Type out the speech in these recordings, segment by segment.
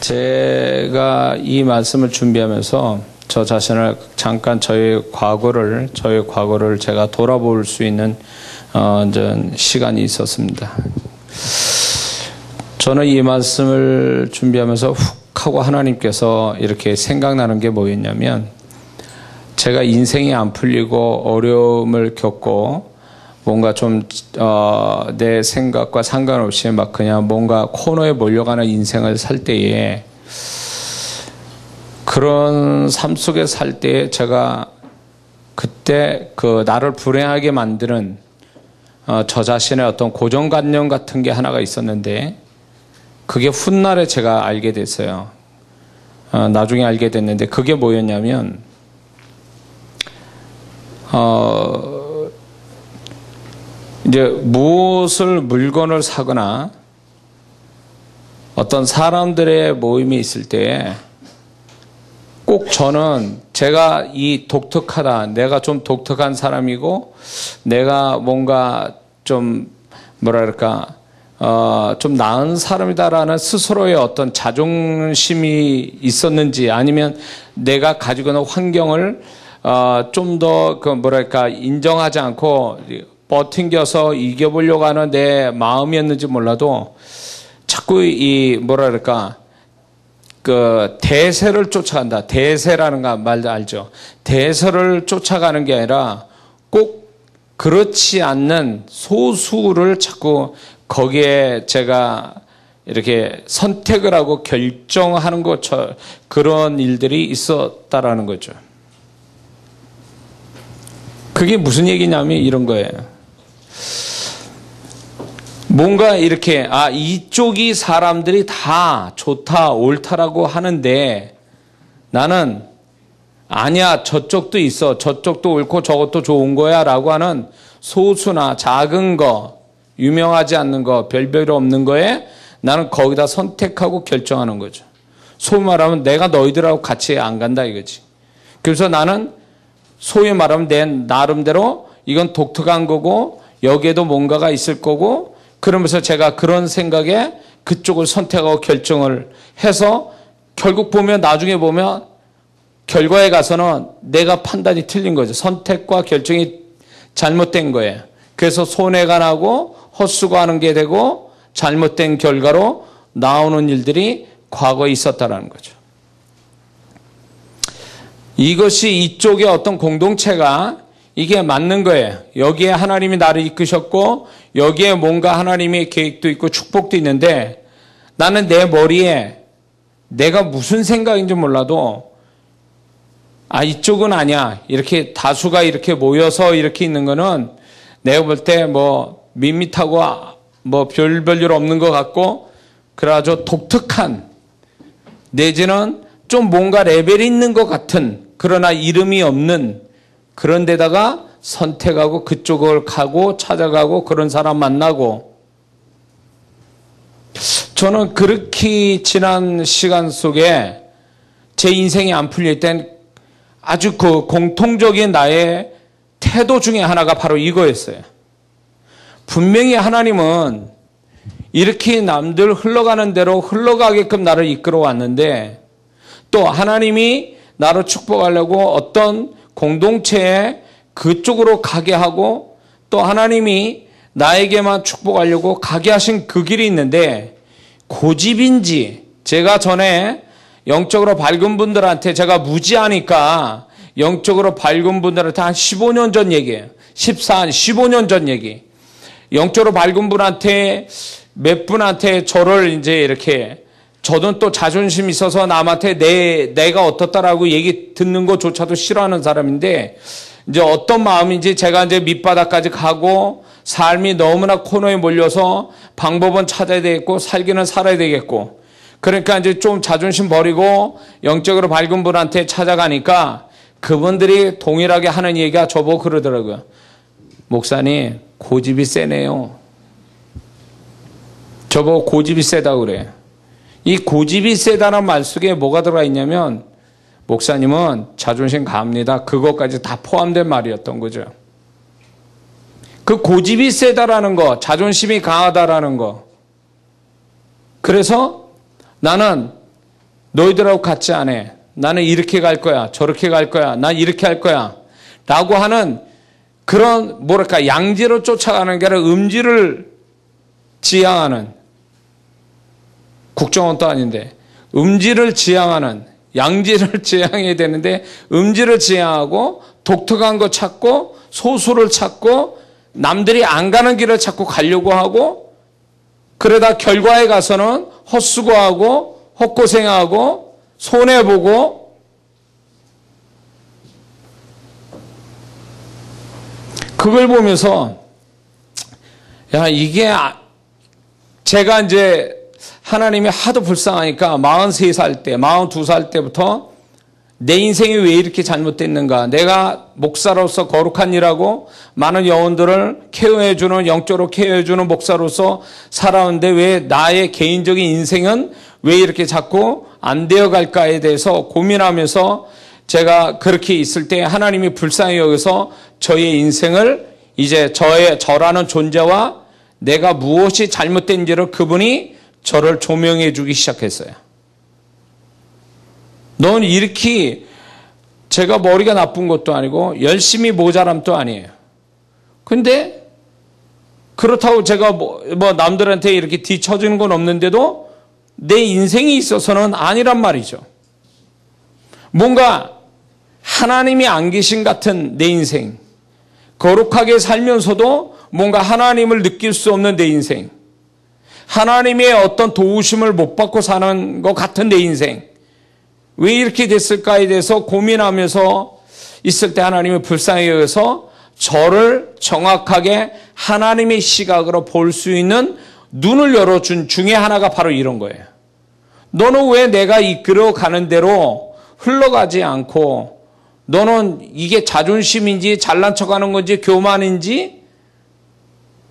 제가 이 말씀을 준비하면서 저 자신을 잠깐 저의 과거를 제가 돌아볼 수 있는 시간이 있었습니다. 저는 이 말씀을 준비하면서 훅 하고 하나님께서 이렇게 생각나는 게 뭐였냐면, 제가 인생이 안 풀리고 어려움을 겪고 뭔가 좀 내 생각과 상관없이 막 그냥 뭔가 코너에 몰려가는 인생을 살 때에, 그런 삶 속에 살 때에 제가 그때 나를 불행하게 만드는 저 자신의 어떤 고정관념 같은 게 하나가 있었는데, 그게 훗날에 제가 알게 됐어요. 나중에 알게 됐는데, 그게 뭐였냐면 이제 무엇을 물건을 사거나 어떤 사람들의 모임이 있을 때 꼭 저는 제가 이 독특하다, 내가 좀 독특한 사람이고 내가 뭔가 좀 뭐랄까 좀 나은 사람이다라는 스스로의 어떤 자존심이 있었는지, 아니면 내가 가지고 있는 환경을 좀 더 뭐랄까 인정하지 않고 버팅겨서 이겨보려고 하는 내 마음이었는지 몰라도 자꾸 이 뭐랄까 대세를 쫓아간다. 대세라는 말 알죠? 대세를 쫓아가는 게 아니라 꼭 그렇지 않는 소수를 자꾸 거기에 제가 이렇게 선택을 하고 결정하는 것처럼 그런 일들이 있었다라는 거죠. 그게 무슨 얘기냐면 이런 거예요. 뭔가 이렇게 이쪽이 사람들이 다 좋다 옳다라고 하는데, 나는 아니야, 저쪽도 있어, 저쪽도 옳고 저것도 좋은 거야 라고 하는 소수나 작은 거, 유명하지 않는 거, 별별 없는 거에 나는 거기다 선택하고 결정하는 거죠. 소위 말하면 내가 너희들하고 같이 안 간다 이거지. 그래서 나는 소위 말하면 내 나름대로 이건 독특한 거고 여기에도 뭔가가 있을 거고, 그러면서 제가 그런 생각에 그쪽을 선택하고 결정을 해서 결국 보면, 나중에 보면 결과에 가서는 내가 판단이 틀린 거죠. 선택과 결정이 잘못된 거예요. 그래서 손해가 나고 헛수고하는 게 되고 잘못된 결과로 나오는 일들이 과거에 있었다는 거죠. 이것이 이쪽의 어떤 공동체가 이게 맞는 거예요. 여기에 하나님이 나를 이끄셨고 여기에 뭔가 하나님의 계획도 있고 축복도 있는데, 나는 내 머리에 내가 무슨 생각인지 몰라도 이쪽은 아니야, 이렇게 다수가 이렇게 모여서 이렇게 있는 거는 내가 볼 때 뭐 밋밋하고 뭐 별일 없는 것 같고, 그래가지고 독특한 내지는 좀 뭔가 레벨이 있는 것 같은, 그러나 이름이 없는 그런 데다가 선택하고 그쪽을 가고 찾아가고 그런 사람 만나고, 저는 그렇게 지난 시간 속에 제 인생이 안 풀릴 땐 아주 공통적인 나의 태도 중에 하나가 바로 이거였어요. 분명히 하나님은 이렇게 남들 흘러가는 대로 흘러가게끔 나를 이끌어 왔는데, 또 하나님이 나를 축복하려고 어떤 공동체에 그쪽으로 가게 하고, 또 하나님이 나에게만 축복하려고 가게 하신 그 길이 있는데, 고집인지, 제가 전에 영적으로 밝은 분들한테 제가 무지하니까 영적으로 밝은 분들한테 한 15년 전 얘기예요. 15년 전 얘기. 영적으로 밝은 분한테 몇 분한테 저를 이제 이렇게, 저는 또 자존심 있어서 남한테 내가 어떻다라고 얘기 듣는 것조차도 싫어하는 사람인데, 이제 어떤 마음인지 제가 이제 밑바닥까지 가고 삶이 너무나 코너에 몰려서 방법은 찾아야 되겠고 살기는 살아야 되겠고, 그러니까 이제 좀 자존심 버리고 영적으로 밝은 분한테 찾아가니까 그분들이 동일하게 하는 얘기가 저보고 그러더라고요. 목사님, 고집이 세네요. 저보고 고집이 세다고 그래. 이 고집이 세다는 말 속에 뭐가 들어가 있냐면, 목사님은 자존심 강합니다, 그것까지 다 포함된 말이었던 거죠. 그 고집이 세다라는 거, 자존심이 강하다라는 거. 그래서 나는 너희들하고 같지 않아. 나는 이렇게 갈 거야. 저렇게 갈 거야. 난 이렇게 할 거야. 라고 하는 그런 뭐랄까 양지로 쫓아가는 게 아니라 음지를 지향하는, 국정원도 아닌데 음지를 지향하는, 양지를 지향해야 되는데 음지를 지향하고 독특한 거 찾고 소수를 찾고 남들이 안 가는 길을 찾고 가려고 하고, 그러다 결과에 가서는 헛수고하고 헛고생하고 손해보고, 그걸 보면서 야, 이게 제가 이제 하나님이 하도 불쌍하니까 43살 때, 42살 때부터 내 인생이 왜 이렇게 잘못됐는가, 내가 목사로서 거룩한 일하고 많은 영혼들을 케어해주는, 영적으로 케어해주는 목사로서 살아오는데 왜 나의 개인적인 인생은 왜 이렇게 자꾸 안 되어갈까에 대해서 고민하면서 제가 그렇게 있을 때 하나님이 불쌍히 여기서 저의 인생을 이제 저라는 존재와 내가 무엇이 잘못된지를 그분이 저를 조명해 주기 시작했어요. 넌 이렇게, 제가 머리가 나쁜 것도 아니고 열심히 모자람도 아니에요. 근데 그렇다고 제가 뭐 남들한테 이렇게 뒤처지는 건 없는데도 내 인생이 있어서는 아니란 말이죠. 뭔가 하나님이 안 계신 같은 내 인생, 거룩하게 살면서도 뭔가 하나님을 느낄 수 없는 내 인생, 하나님의 어떤 도우심을 못 받고 사는 것 같은 내 인생, 왜 이렇게 됐을까에 대해서 고민하면서 있을 때 하나님이 불쌍히 여겨서 저를 정확하게 하나님의 시각으로 볼 수 있는 눈을 열어준 중에 하나가 바로 이런 거예요. 너는 왜 내가 이끌어가는 대로 흘러가지 않고, 너는 이게 자존심인지 잘난 척하는 건지 교만인지,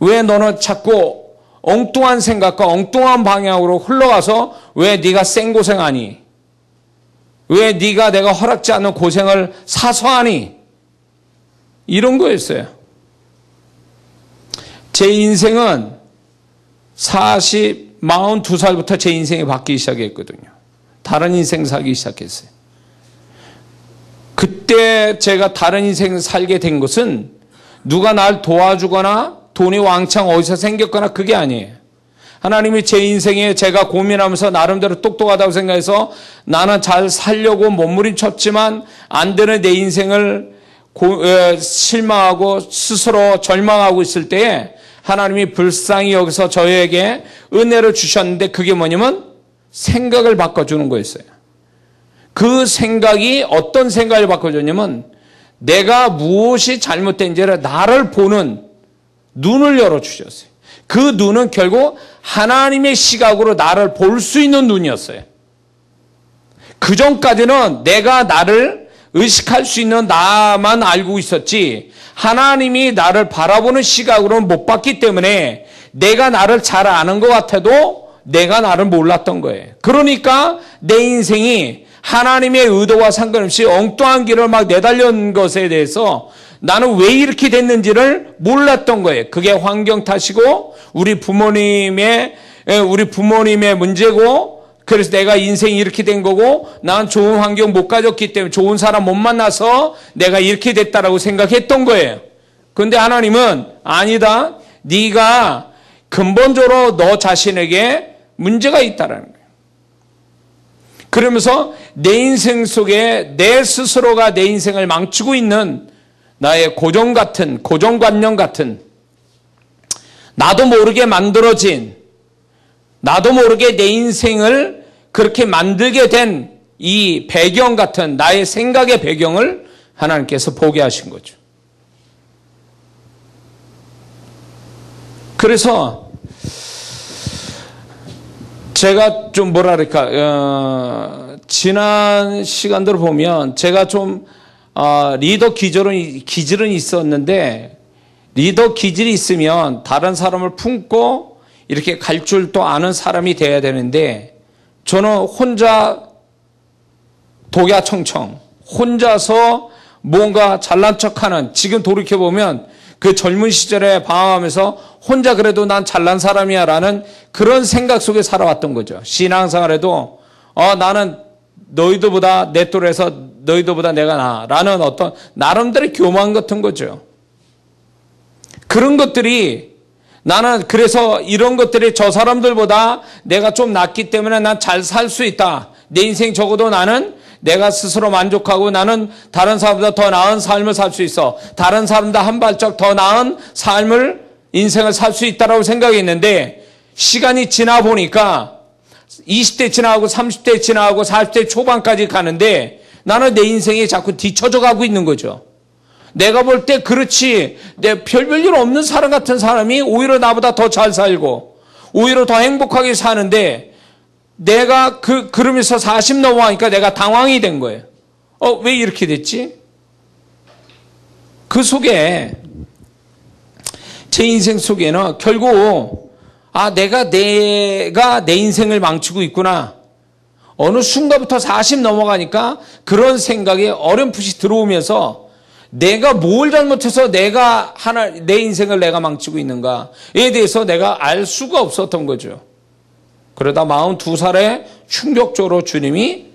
왜 너는 자꾸 엉뚱한 생각과 엉뚱한 방향으로 흘러가서 왜 네가 생고생하니? 왜 네가 내가 허락지 않는 고생을 사서 하니? 이런 거였어요. 제 인생은 42살부터 제 인생이 바뀌기 시작했거든요. 다른 인생 살기 시작했어요. 그때 제가 다른 인생을 살게 된 것은 누가 날 도와주거나 돈이 왕창 어디서 생겼거나 그게 아니에요. 하나님이 제 인생에 제가 고민하면서 나름대로 똑똑하다고 생각해서 나는 잘 살려고 몸부림쳤지만 안 되는 내 인생을 실망하고 스스로 절망하고 있을 때에 하나님이 불쌍히 여기서 저에게 은혜를 주셨는데, 그게 뭐냐면 생각을 바꿔주는 거였어요. 그 생각이 어떤 생각을 바꿔줬냐면 내가 무엇이 잘못된지를 나를 보는 눈을 열어주셨어요. 그 눈은 결국 하나님의 시각으로 나를 볼 수 있는 눈이었어요. 그 전까지는 내가 나를 의식할 수 있는 나만 알고 있었지, 하나님이 나를 바라보는 시각으로는 못 봤기 때문에 내가 나를 잘 아는 것 같아도 내가 나를 몰랐던 거예요. 그러니까 내 인생이 하나님의 의도와 상관없이 엉뚱한 길을 막 내달린 것에 대해서 나는 왜 이렇게 됐는지를 몰랐던 거예요. 그게 환경 탓이고 우리 부모님의 문제고, 그래서 내가 인생이 이렇게 된 거고, 난 좋은 환경 못 가졌기 때문에 좋은 사람 못 만나서 내가 이렇게 됐다라고 생각했던 거예요. 그런데 하나님은 아니다. 네가 근본적으로 너 자신에게 문제가 있다라는 거예요. 그러면서 내 인생 속에 내 스스로가 내 인생을 망치고 있는 나의 고정관념 같은, 나도 모르게 만들어진, 나도 모르게 내 인생을 그렇게 만들게 된 이 배경 같은 나의 생각의 배경을 하나님께서 보게 하신 거죠. 그래서 제가 좀 지난 시간들을 보면 제가 좀 리더 기질은 있었는데, 리더 기질이 있으면 다른 사람을 품고 이렇게 갈 줄도 아는 사람이 돼야 되는데, 저는 혼자 독야청청 혼자서 뭔가 잘난 척하는, 지금 돌이켜보면 그 젊은 시절에 방황하면서 혼자 그래도 난 잘난 사람이야 라는 그런 생각 속에 살아왔던 거죠. 신앙생활에도 나는 너희들보다 내 또래에서 너희들보다 내가 나라는 어떤 나름대로 교만 같은 거죠. 그런 것들이 나는 그래서 이런 것들이 저 사람들보다 내가 좀 낫기 때문에 난 잘 살 수 있다. 내 인생 적어도 나는 내가 스스로 만족하고 나는 다른 사람보다 더 나은 삶을 살 수 있어. 다른 사람보다 한 발짝 더 나은 삶을 인생을 살 수 있다라고 생각했는데 시간이 지나 보니까 20대 지나가고 30대 지나가고 40대 초반까지 가는데 나는 내 인생이 자꾸 뒤쳐져 가고 있는 거죠. 내가 볼 때 그렇지 내 별일 없는 사람 같은 사람이 오히려 나보다 더 잘 살고 오히려 더 행복하게 사는데 내가 그러면서 40 넘어가니까 내가 당황이 된 거예요. 왜 이렇게 됐지? 그 속에 제 인생 속에는 결국 내가 내 인생을 망치고 있구나. 어느 순간부터 40 넘어가니까 그런 생각이 어렴풋이 들어오면서 내가 뭘 잘못해서 내 인생을 내가 망치고 있는가에 대해서 내가 알 수가 없었던 거죠. 그러다 42살에 충격적으로 주님이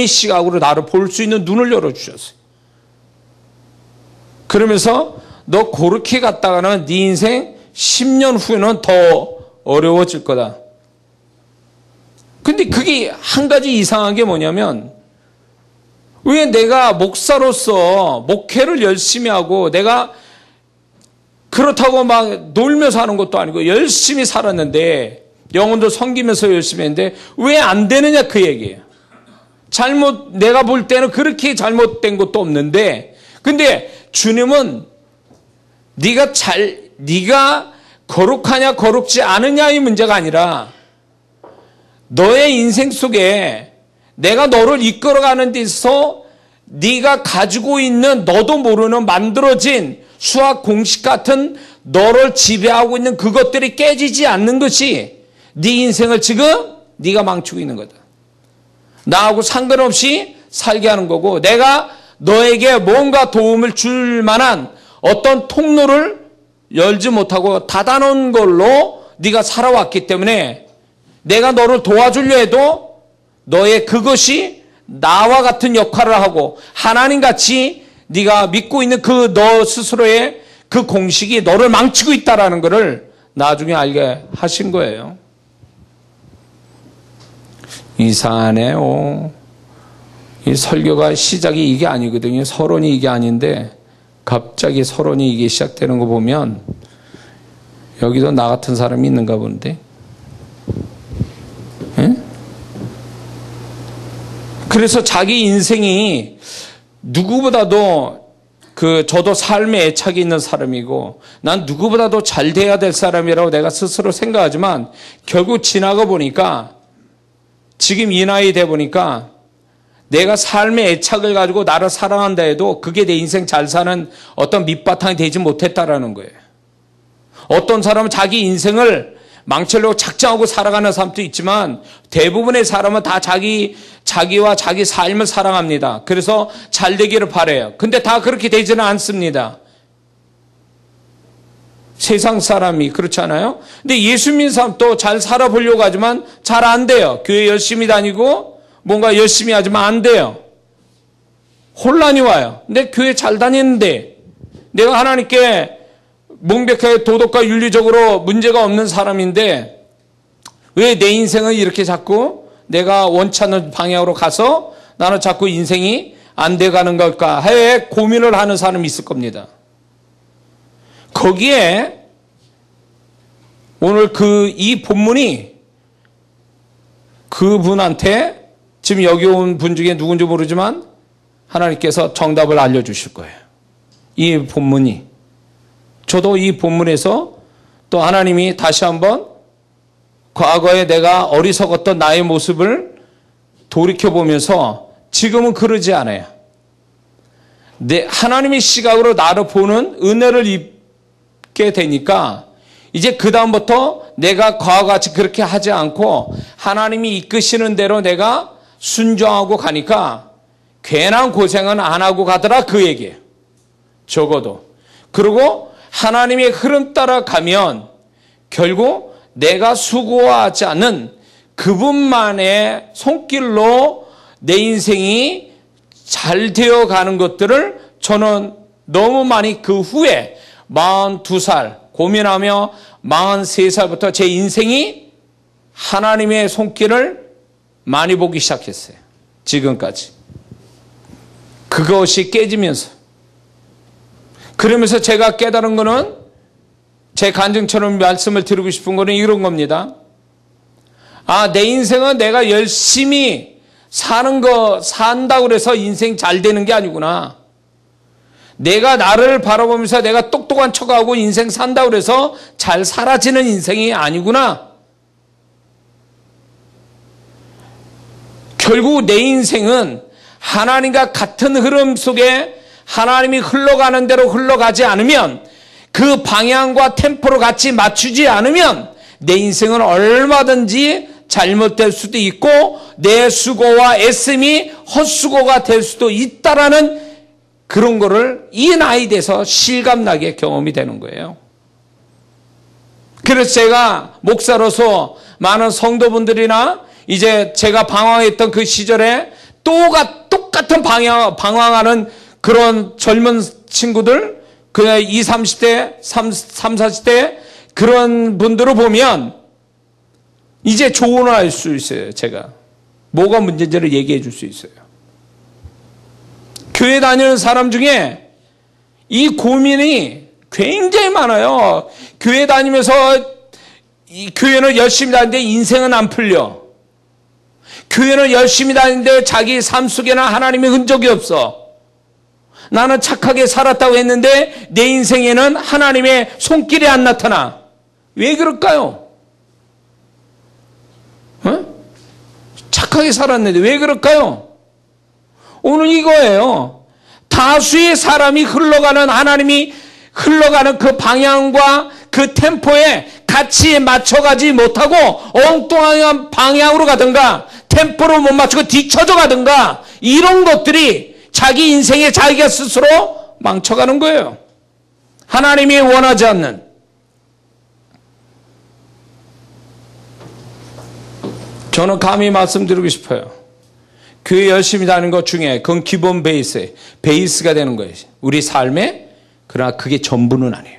시각으로 나를 볼 수 있는 눈을 열어주셨어요. 그러면서 너 그렇게 갔다가는 네 인생 10년 후에는 더 어려워질 거다. 근데 그게 한 가지 이상한 게 뭐냐면 왜 내가 목사로서 목회를 열심히 하고 내가 그렇다고 막 놀면서 하는 것도 아니고 열심히 살았는데 영혼도 섬기면서 열심히 했는데 왜 안 되느냐 그 얘기예요. 내가 볼 때는 그렇게 잘못된 것도 없는데 근데 주님은 네가 거룩하냐 거룩지 않으냐의 문제가 아니라 너의 인생 속에 내가 너를 이끌어가는 데 있어서 네가 가지고 있는 너도 모르는 만들어진 수학 공식 같은 너를 지배하고 있는 그것들이 깨지지 않는 것이 네 인생을 지금 네가 망치고 있는 거다. 나하고 상관없이 살게 하는 거고 내가 너에게 뭔가 도움을 줄 만한 어떤 통로를 열지 못하고 닫아놓은 걸로 네가 살아왔기 때문에 내가 너를 도와주려 해도 너의 그것이 나와 같은 역할을 하고 하나님같이 네가 믿고 있는 그 너 스스로의 그 공식이 너를 망치고 있다라는 것을 나중에 알게 하신 거예요. 이상하네요. 이 설교가 시작이 이게 아니거든요. 서론이 이게 아닌데 갑자기 서론이 이게 시작되는 거 보면 여기도 나 같은 사람이 있는가 본데. 그래서 자기 인생이 누구보다도 저도 삶에 애착이 있는 사람이고 난 누구보다도 잘 돼야 될 사람이라고 내가 스스로 생각하지만 결국 지나가 보니까 지금 이 나이 돼 보니까 내가 삶의 애착을 가지고 나를 사랑한다 해도 그게 내 인생 잘 사는 어떤 밑바탕이 되지 못했다라는 거예요. 어떤 사람은 자기 인생을 망치려고 작정하고 살아가는 사람도 있지만 대부분의 사람은 다 자기와 자기 삶을 사랑합니다. 그래서 잘 되기를 바라요. 근데 다 그렇게 되지는 않습니다. 세상 사람이 그렇잖아요. 근데 예수 믿는 사람도 잘 살아보려고 하지만 잘 안 돼요. 교회 열심히 다니고 뭔가 열심히 하지만 안 돼요. 혼란이 와요. 근데 교회 잘 다니는데 내가 하나님께 명백하게 도덕과 윤리적으로 문제가 없는 사람인데 왜 내 인생은 이렇게 자꾸 내가 원치 않는 방향으로 가서 나는 자꾸 인생이 안 돼가는 걸까 해 고민을 하는 사람이 있을 겁니다. 거기에 오늘 이 본문이 그분한테 지금 여기 온 분 중에 누군지 모르지만 하나님께서 정답을 알려주실 거예요. 이 본문이. 저도 이 본문에서 또 하나님이 다시 한번 과거에 내가 어리석었던 나의 모습을 돌이켜보면서 지금은 그러지 않아요. 하나님의 시각으로 나를 보는 은혜를 입게 되니까 이제 그 다음부터 내가 과거같이 그렇게 하지 않고 하나님이 이끄시는 대로 내가 순종하고 가니까 괜한 고생은 안 하고 가더라 그 얘기예요. 적어도. 그리고 하나님의 흐름 따라 가면 결국 내가 수고하지 않는 그분만의 손길로 내 인생이 잘 되어 가는 것들을 저는 너무 많이 그 후에 42살 고민하며 43살부터 제 인생이 하나님의 손길을 많이 보기 시작했어요. 지금까지. 그것이 깨지면서. 그러면서 제가 깨달은 거는 제 간증처럼 말씀을 드리고 싶은 거는 이런 겁니다. 아, 내 인생은 내가 열심히 산다고 해서 인생 잘 되는 게 아니구나. 내가 나를 바라보면서 내가 똑똑한 척하고 인생 산다고 해서 잘 사라지는 인생이 아니구나. 결국 내 인생은 하나님과 같은 흐름 속에 하나님이 흘러가는 대로 흘러가지 않으면 그 방향과 템포를 같이 맞추지 않으면 내 인생은 얼마든지 잘못될 수도 있고 내 수고와 애씀이 헛수고가 될 수도 있다라는 그런 거를 이 나이 돼서 실감나게 경험이 되는 거예요. 그래서 제가 목사로서 많은 성도분들이나 이제 제가 방황했던 그 시절에 똑같은 방황하는 그런 젊은 친구들, 그냥 20, 30대, 30, 40대 그런 분들을 보면 이제 조언을 할 수 있어요. 제가 뭐가 문제인지를 얘기해 줄 수 있어요. 교회 다니는 사람 중에 이 고민이 굉장히 많아요. 교회 다니면서 이 교회는 열심히 다니는데 인생은 안 풀려. 교회는 열심히 다니는데 자기 삶 속에는 하나님의 흔적이 없어. 나는 착하게 살았다고 했는데 내 인생에는 하나님의 손길이 안 나타나. 왜 그럴까요? 착하게 살았는데 왜 그럴까요? 오늘 이거예요. 다수의 사람이 흘러가는 하나님이 흘러가는 그 방향과 그 템포에 같이 맞춰가지 못하고 엉뚱한 방향으로 가든가 템포를 못 맞추고 뒤쳐져 가든가 이런 것들이 자기 인생에 자기가 스스로 망쳐가는 거예요. 하나님이 원하지 않는. 저는 감히 말씀드리고 싶어요. 교회 열심히 다니는 것 중에 그건 기본 베이스가 되는 거예요. 우리 삶에. 그러나 그게 전부는 아니에요.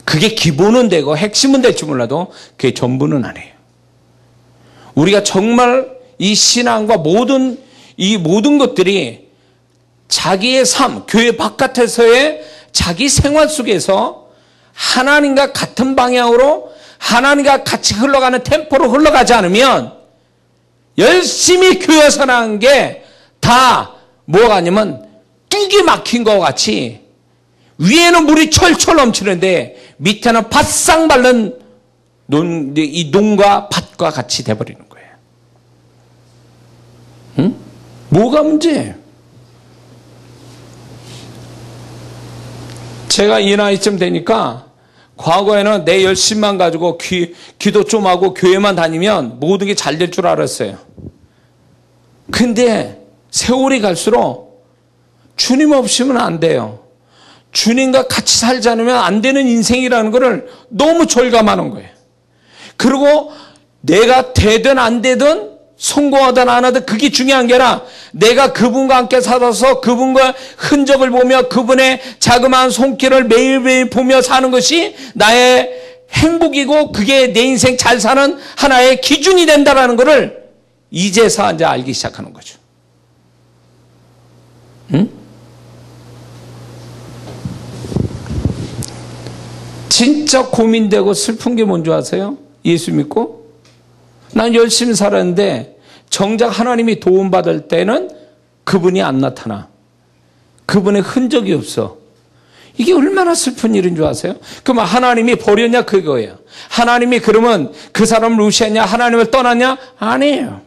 그게 기본은 되고 핵심은 될지 몰라도 그게 전부는 아니에요. 우리가 정말 이 신앙과 이 모든 것들이 자기의 삶, 교회 바깥에서의 자기 생활 속에서 하나님과 같은 방향으로 하나님과 같이 흘러가는 템포로 흘러가지 않으면 열심히 교회 생활하는 게 다 뭐가 아니면 뚝이 막힌 것 같이 위에는 물이 철철 넘치는데 밑에는 바싹 마른 이 논과 밭과 같이 돼버리는 거예요. 응? 뭐가 문제예요? 제가 이 나이쯤 되니까 과거에는 내 열심만 가지고 기도 좀 하고 교회만 다니면 모든 게 잘 될 줄 알았어요. 근데 세월이 갈수록 주님 없이면 안 돼요. 주님과 같이 살지 않으면 안 되는 인생이라는 것을 너무 절감하는 거예요. 그리고 내가 되든 안 되든 성공하든 안 하든 그게 중요한 게 아니라 내가 그분과 함께 살아서 그분과 흔적을 보며 그분의 자그마한 손길을 매일매일 보며 사는 것이 나의 행복이고 그게 내 인생 잘 사는 하나의 기준이 된다는 것을 이제서 이제 알기 시작하는 거죠. 응? 진짜 고민되고 슬픈 게 뭔지 아세요? 예수 믿고? 난 열심히 살았는데 정작 하나님이 도움받을 때는 그분이 안 나타나. 그분의 흔적이 없어. 이게 얼마나 슬픈 일인 줄 아세요? 그러면 하나님이 버렸냐 그거예요. 하나님이 그러면 그 사람을 무시했냐 하나님을 떠났냐? 아니에요.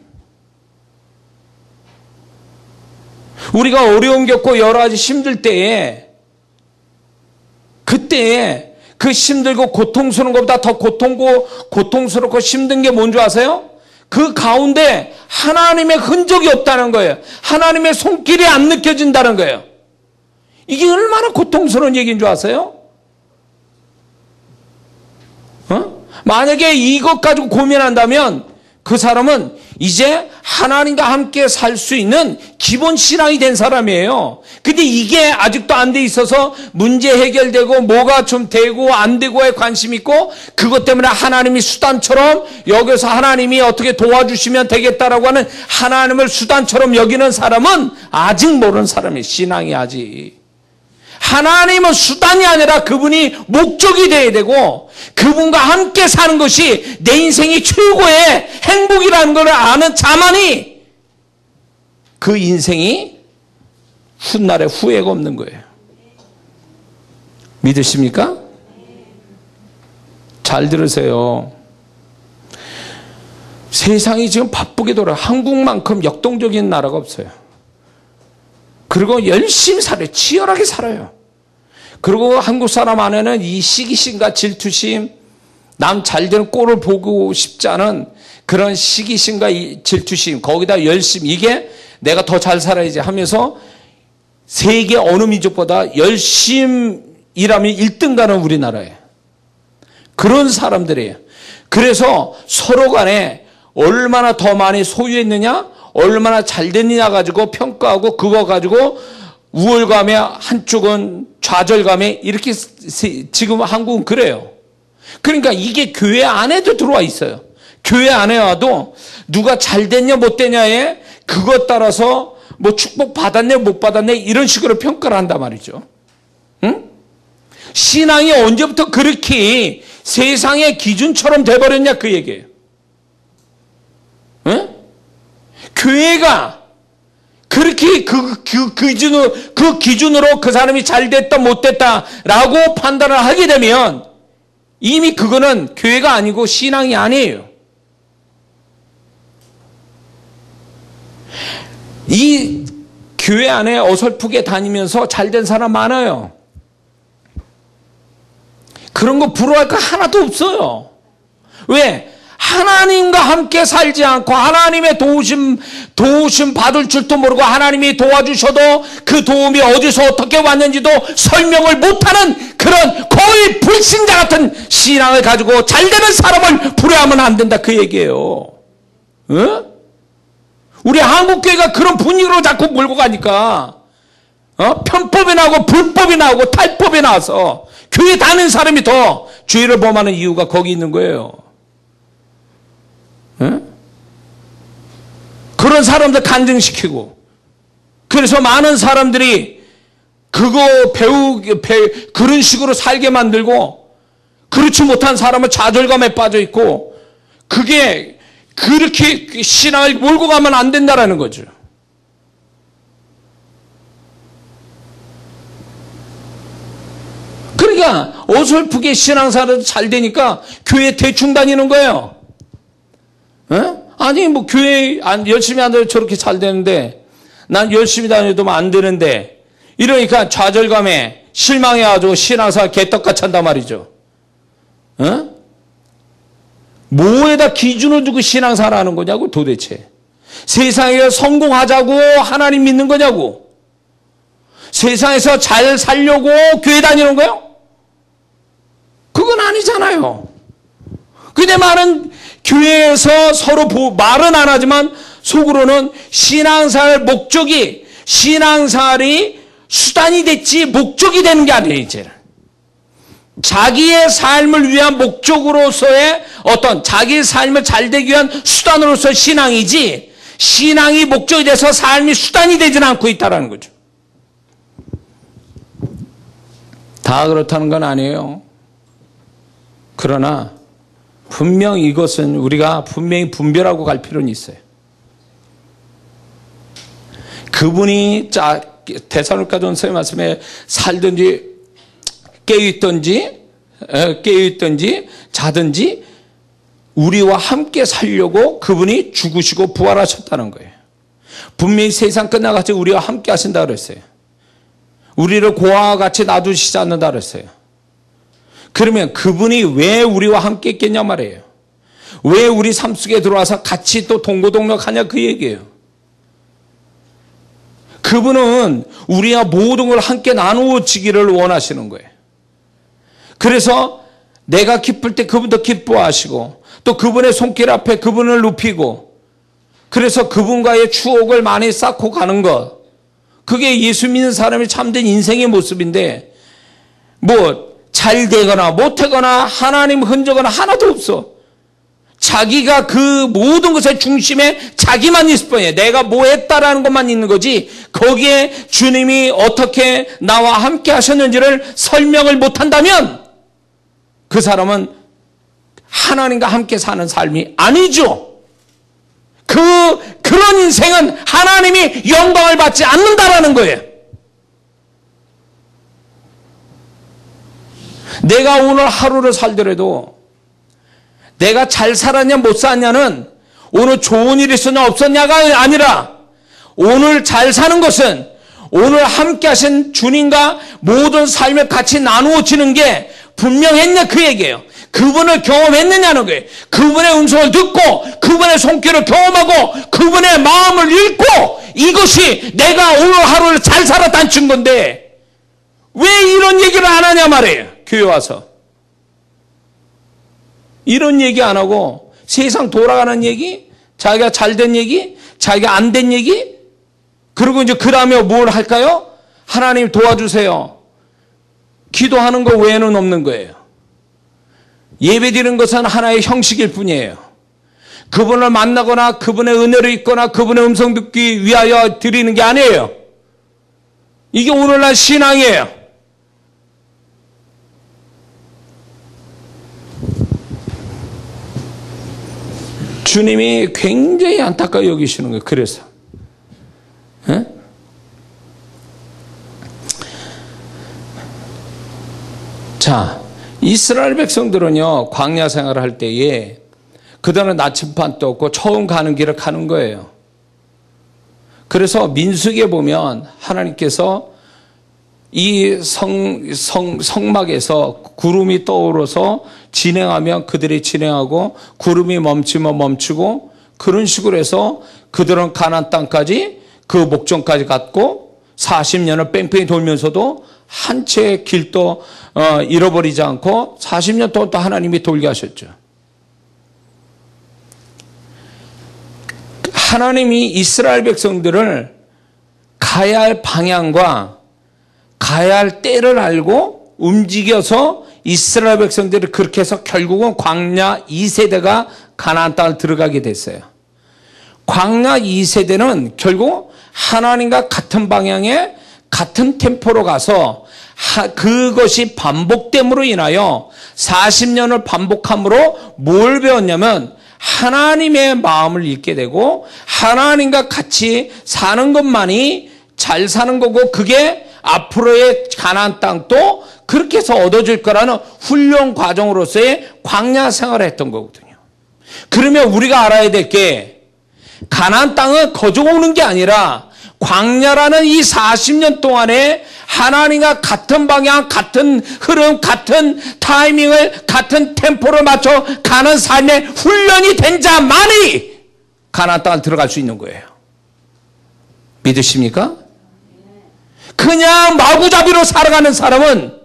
우리가 어려움 겪고 여러 가지 힘들 때에 그때에 그 힘들고 고통스러운 것보다 더 고통스럽고 힘든 게 뭔지 아세요? 그 가운데 하나님의 흔적이 없다는 거예요. 하나님의 손길이 안 느껴진다는 거예요. 이게 얼마나 고통스러운 얘기인 줄 아세요? 만약에 이것 가지고 고민한다면 그 사람은 이제 하나님과 함께 살 수 있는 기본 신앙이 된 사람이에요. 근데 이게 아직도 안 돼 있어서 문제 해결되고 뭐가 좀 되고 안 되고에 관심 있고 그것 때문에 하나님이 수단처럼 여기서 하나님이 어떻게 도와주시면 되겠다라고 하는 하나님을 수단처럼 여기는 사람은 아직 모르는 사람이에요. 신앙이 아직. 하나님은 수단이 아니라 그분이 목적이 돼야 되고 그분과 함께 사는 것이 내 인생이 최고의 행복이라는 걸 아는 자만이 그 인생이 훗날에 후회가 없는 거예요. 믿으십니까? 잘 들으세요. 세상이 지금 바쁘게 돌아요. 한국만큼 역동적인 나라가 없어요. 그리고 열심히 살아요. 치열하게 살아요. 그리고 한국 사람 안에는 이 시기심과 질투심, 남 잘되는 꼴을 보고 싶지 않은 그런 시기심과 이 질투심, 거기다 열심히, 이게 내가 더 잘 살아야지 하면서 세계 어느 민족보다 열심히 일하면 1등 가는 우리나라예요. 그런 사람들이에요. 그래서 서로 간에 얼마나 더 많이 소유했느냐, 얼마나 잘 됐느냐 가지고 평가하고 그거 가지고 우월감에 한쪽은 좌절감에 이렇게 지금 한국은 그래요. 그러니까 이게 교회 안에도 들어와 있어요. 교회 안에 와도 누가 잘 됐냐 못 됐냐에 그것 따라서 뭐 축복 받았네 못 받았네 이런 식으로 평가를 한단 말이죠. 응? 신앙이 언제부터 그렇게 세상의 기준처럼 돼버렸냐 그 얘기예요. 응? 교회가 그렇게 그 기준으로 그 사람이 잘 됐다 못 됐다라고 판단을 하게 되면 이미 그거는 교회가 아니고 신앙이 아니에요. 이 교회 안에 어설프게 다니면서 잘된 사람 많아요. 그런 거 부러워할 거 하나도 없어요. 왜? 하나님과 함께 살지 않고 하나님의 도우심 받을 줄도 모르고 하나님이 도와주셔도 그 도움이 어디서 어떻게 왔는지도 설명을 못하는 그런 거의 불신자 같은 신앙을 가지고 잘되는 사람을 부러워하면 안 된다 그 얘기예요. 어? 우리 한국교회가 그런 분위기로 자꾸 몰고 가니까 편법이 나오고 불법이 나오고 탈법이 나와서 교회 다니는 사람이 더 죄를 범하는 이유가 거기 있는 거예요. 에? 그런 사람들 간증시키고 그래서 많은 사람들이 그거 그런 식으로 살게 만들고 그렇지 못한 사람은 좌절감에 빠져 있고 그게 그렇게 신앙을 몰고 가면 안 된다라는 거죠. 그러니까 어설프게 신앙생활도 잘 되니까 교회 대충 다니는 거예요. 에? 아니 뭐 교회 열심히 안 다녀도 저렇게 잘 되는데 난 열심히 다녀도 안 되는데 이러니까 좌절감에 실망해가지고 신앙생활 개떡같이 한단 말이죠. 에? 뭐에다 기준을 두고 신앙생활 하는 거냐고 도대체. 세상에 성공하자고 하나님 믿는 거냐고. 세상에서 잘 살려고 교회 다니는 거요? 그건 아니잖아요. 근데 많은 교회에서 서로 말은 안 하지만 속으로는 신앙생활 목적이 신앙생활이 수단이 됐지 목적이 되는 게 아니에요. 이제는. 자기의 삶을 위한 목적으로서의 어떤 자기의 삶을 잘 되기 위한 수단으로서 신앙이지 신앙이 목적이 돼서 삶이 수단이 되지는 않고 있다는 거죠. 다 그렇다는 건 아니에요. 그러나 분명 이것은 우리가 분명히 분별하고 갈 필요는 있어요. 그분이 데살로니가전서의 말씀에 살든지 깨어있든지 자든지 우리와 함께 살려고 그분이 죽으시고 부활하셨다는 거예요. 분명히 세상 끝나같이 우리와 함께 하신다 그랬어요. 우리를 고아와 같이 놔두시지 않는다 그랬어요. 그러면 그분이 왜 우리와 함께 있겠냐 말이에요. 왜 우리 삶 속에 들어와서 같이 또 동고동락하냐 그 얘기예요. 그분은 우리와 모든 걸 함께 나누어지기를 원하시는 거예요. 그래서 내가 기쁠 때 그분도 기뻐하시고 또 그분의 손길 앞에 그분을 높이고 그래서 그분과의 추억을 많이 쌓고 가는 것. 그게 예수 믿는 사람이 참된 인생의 모습인데 뭐 잘 되거나 못하거나 하나님 흔적은 하나도 없어. 자기가 그 모든 것의 중심에 자기만 있을 뿐이에요. 내가 뭐 했다라는 것만 있는 거지 거기에 주님이 어떻게 나와 함께 하셨는지를 설명을 못한다면 그 사람은 하나님과 함께 사는 삶이 아니죠. 그런 인생은 하나님이 영광을 받지 않는다라는 거예요. 내가 오늘 하루를 살더라도 내가 잘 살았냐 못 살았냐는 오늘 좋은 일이 있었냐 없었냐가 아니라 오늘 잘 사는 것은 오늘 함께 하신 주님과 모든 삶을 같이 나누어지는 게 분명했냐 그 얘기예요. 그분을 경험했느냐는 거예요. 그분의 음성을 듣고 그분의 손길을 경험하고 그분의 마음을 읽고 이것이 내가 오늘 하루를 잘 살았다는 증거인데 왜 이런 얘기를 안 하냐 말이에요. 교회 와서 이런 얘기 안 하고 세상 돌아가는 얘기, 자기가 잘된 얘기, 자기가 안 된 얘기, 그리고 이제 그 다음에 뭘 할까요? 하나님 도와주세요. 기도하는 거 외에는 없는 거예요. 예배 드리는 것은 하나의 형식일 뿐이에요. 그분을 만나거나 그분의 은혜를 입거나 그분의 음성 듣기 위하여 드리는 게 아니에요. 이게 오늘날 신앙이에요. 주님이 굉장히 안타까워 여기시는 거예요. 그래서 에? 자, 이스라엘 백성들은요 광야 생활을 할 때에 그들은 나침반도 없고 처음 가는 길을 가는 거예요. 그래서 민수기에 보면 하나님께서 이 성막에서 구름이 떠오르서 진행하면 그들이 진행하고 구름이 멈추면 멈추고 그런 식으로 해서 그들은 가나안 땅까지 그 목전까지 갔고 40년을 뺑뺑이 돌면서도 한 채의 길도 잃어버리지 않고 40년 동안 또 하나님이 돌게 하셨죠. 하나님이 이스라엘 백성들을 가야 할 방향과 가야 할 때를 알고 움직여서 이스라엘 백성들이 그렇게 해서 결국은 광야 2세대가 가나안 땅을 들어가게 됐어요. 광야 2세대는 결국 하나님과 같은 방향에 같은 템포로 가서 그것이 반복됨으로 인하여 40년을 반복함으로 뭘 배웠냐면 하나님의 마음을 읽게 되고 하나님과 같이 사는 것만이 잘 사는 거고 그게 앞으로의 가나안 땅도 그렇게 해서 얻어질 거라는 훈련 과정으로서의 광야 생활을 했던 거거든요. 그러면 우리가 알아야 될 게 가나안 땅은 거저 오는 게 아니라 광야라는 이 40년 동안에 하나님과 같은 방향, 같은 흐름, 같은 타이밍을, 같은 템포를 맞춰 가는 삶의 훈련이 된 자만이 가나안 땅을 들어갈 수 있는 거예요. 믿으십니까? 그냥 마구잡이로 살아가는 사람은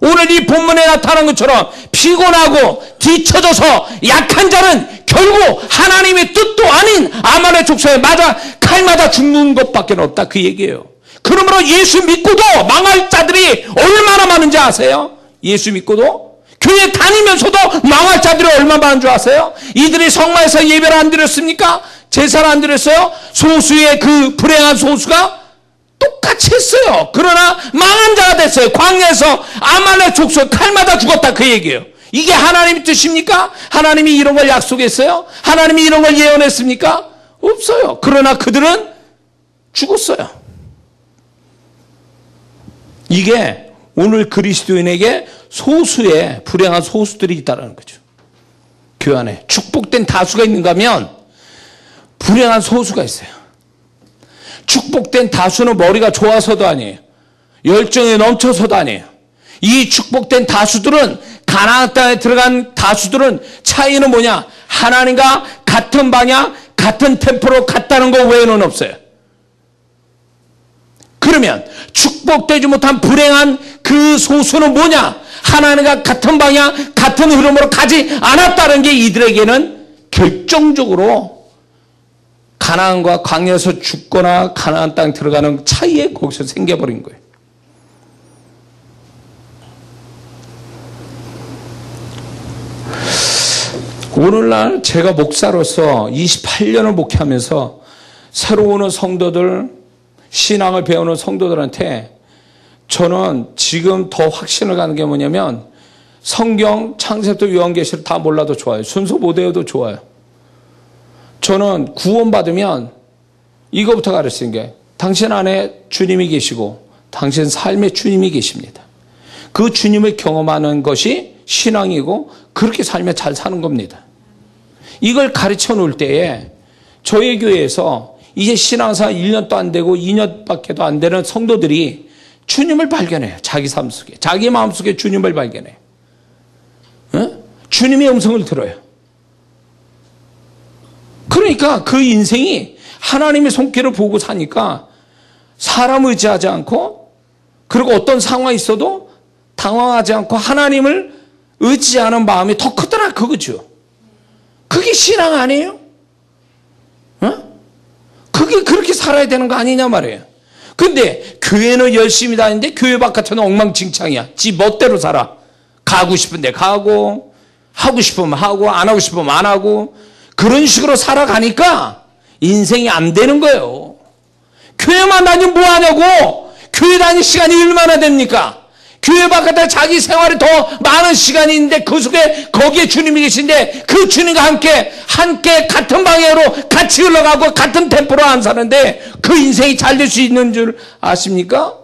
오늘 이 본문에 나타난 것처럼 피곤하고 뒤처져서 약한 자는 결국 하나님의 뜻도 아닌 아말의 족속에 맞아 칼 맞아 죽는 것밖에 없다 그 얘기예요. 그러므로 예수 믿고도 망할 자들이 얼마나 많은지 아세요? 예수 믿고도 교회 다니면서도 망할 자들이 얼마나 많은 줄 아세요? 이들이 성마에서 예배를 안 드렸습니까? 제사를 안 드렸어요? 소수의 그 불행한 소수가 똑같이 했어요. 그러나 망한 자가 됐어요. 광야에서 아말렉 족속 칼 맞아 죽었다 그 얘기예요. 이게 하나님의 뜻입니까? 하나님이 이런 걸 약속했어요? 하나님이 이런 걸 예언했습니까? 없어요. 그러나 그들은 죽었어요. 이게 오늘 그리스도인에게 소수의 불행한 소수들이 있다는 거죠. 교회 안에 축복된 다수가 있는가 하면 불행한 소수가 있어요. 축복된 다수는 머리가 좋아서도 아니에요. 열정이 넘쳐서도 아니에요. 이 축복된 다수들은 가나안 땅에 들어간 다수들은 차이는 뭐냐? 하나님과 같은 방향, 같은 템포로 갔다는 것 외에는 없어요. 그러면 축복되지 못한 불행한 그 소수는 뭐냐? 하나님과 같은 방향, 같은 흐름으로 가지 않았다는 게 이들에게는 결정적으로 가나안과 광야에서 죽거나 가나안 땅 들어가는 차이에 거기서 생겨버린 거예요. 오늘날 제가 목사로서 28년을 목회하면서 새로 오는 성도들, 신앙을 배우는 성도들한테 저는 지금 더 확신을 가는 게 뭐냐면 성경, 창세부터 요한계시를 다 몰라도 좋아요. 순서 못 외워도 좋아요. 저는 구원받으면 이거부터 가르치는 게 당신 안에 주님이 계시고 당신 삶에 주님이 계십니다. 그 주님을 경험하는 것이 신앙이고 그렇게 삶에 잘 사는 겁니다. 이걸 가르쳐 놓을 때에 저희 교회에서 이제 신앙생활 1년도 안 되고 2년밖에 안 되는 성도들이 주님을 발견해요. 자기 삶 속에. 자기 마음 속에 주님을 발견해요. 주님의 음성을 들어요. 그러니까 그 인생이 하나님의 손길을 보고 사니까 사람 의지하지 않고 그리고 어떤 상황이 있어도 당황하지 않고 하나님을 의지하는 마음이 더 크더라 그거죠. 그게 신앙 아니에요? 그게 그렇게 살아야 되는 거 아니냐 말이에요. 근데 교회는 열심히 다니는데 교회 바깥은 엉망진창이야. 지 멋대로 살아. 가고 싶은데 가고 하고 싶으면 하고 안 하고 싶으면 안 하고 그런 식으로 살아가니까 인생이 안 되는 거예요. 교회만 다니면 뭐 하냐고. 교회 다닐 시간이 얼마나 됩니까? 교회 바깥에 자기 생활이 더 많은 시간이 있는데 그 속에 거기에 주님이 계신데 그 주님과 함께 같은 방향으로 같이 흘러가고 같은 템포로 안 사는데 그 인생이 잘 될 수 있는 줄 아십니까?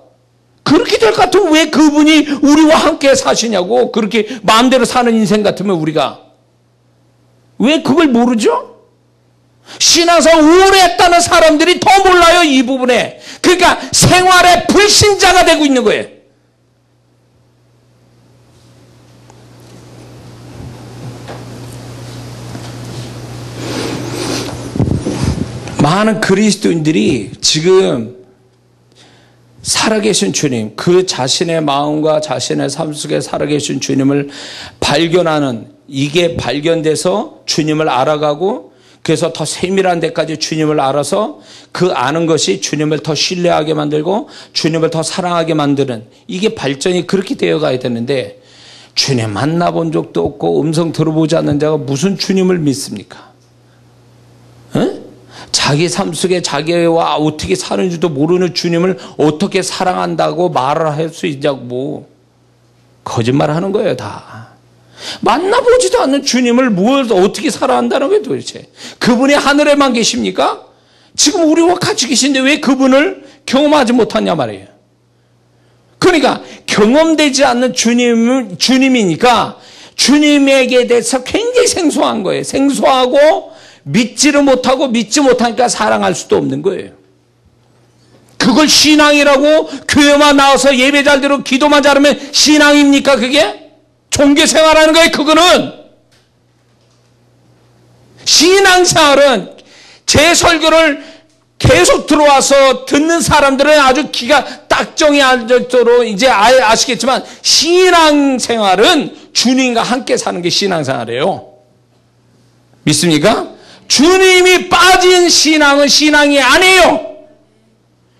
그렇게 될 것 같으면 왜 그분이 우리와 함께 사시냐고. 그렇게 마음대로 사는 인생 같으면 우리가 왜 그걸 모르죠? 신앙생활 오래 했다는 사람들이 더 몰라요 이 부분에. 그러니까 생활의 불신자가 되고 있는 거예요. 많은 그리스도인들이 지금 살아계신 주님, 그 자신의 마음과 자신의 삶 속에 살아계신 주님을 발견하는, 이게 발견돼서 주님을 알아가고 그래서 더 세밀한 데까지 주님을 알아서 그 아는 것이 주님을 더 신뢰하게 만들고 주님을 더 사랑하게 만드는, 이게 발전이 그렇게 되어가야 되는데 주님 만나본 적도 없고 음성 들어보지 않는 자가 무슨 주님을 믿습니까? 자기 삶 속에 자기와 어떻게 사는지도 모르는 주님을 어떻게 사랑한다고 말을 할 수 있냐고. 거짓말 하는 거예요 다. 만나보지도 않는 주님을 뭘 어떻게 살아간다는 거예요 도대체. 그분이 하늘에만 계십니까? 지금 우리와 같이 계신데 왜 그분을 경험하지 못하냐 말이에요. 그러니까 경험되지 않는 주님이니까 주님에게 대해서 굉장히 생소한 거예요. 생소하고 믿지를 못하고 믿지 못하니까 사랑할 수도 없는 거예요. 그걸 신앙이라고 교회만 나와서 예배 잘 드리고 기도만 잘하면 신앙입니까 그게? 종교생활하는 거예요 그거는. 신앙생활은 제 설교를 계속 들어와서 듣는 사람들은 아주 기가 딱정이 알도록 이제 아시겠지만 신앙생활은 주님과 함께 사는 게 신앙생활이에요. 믿습니까? 주님이 빠진 신앙은 신앙이 아니에요.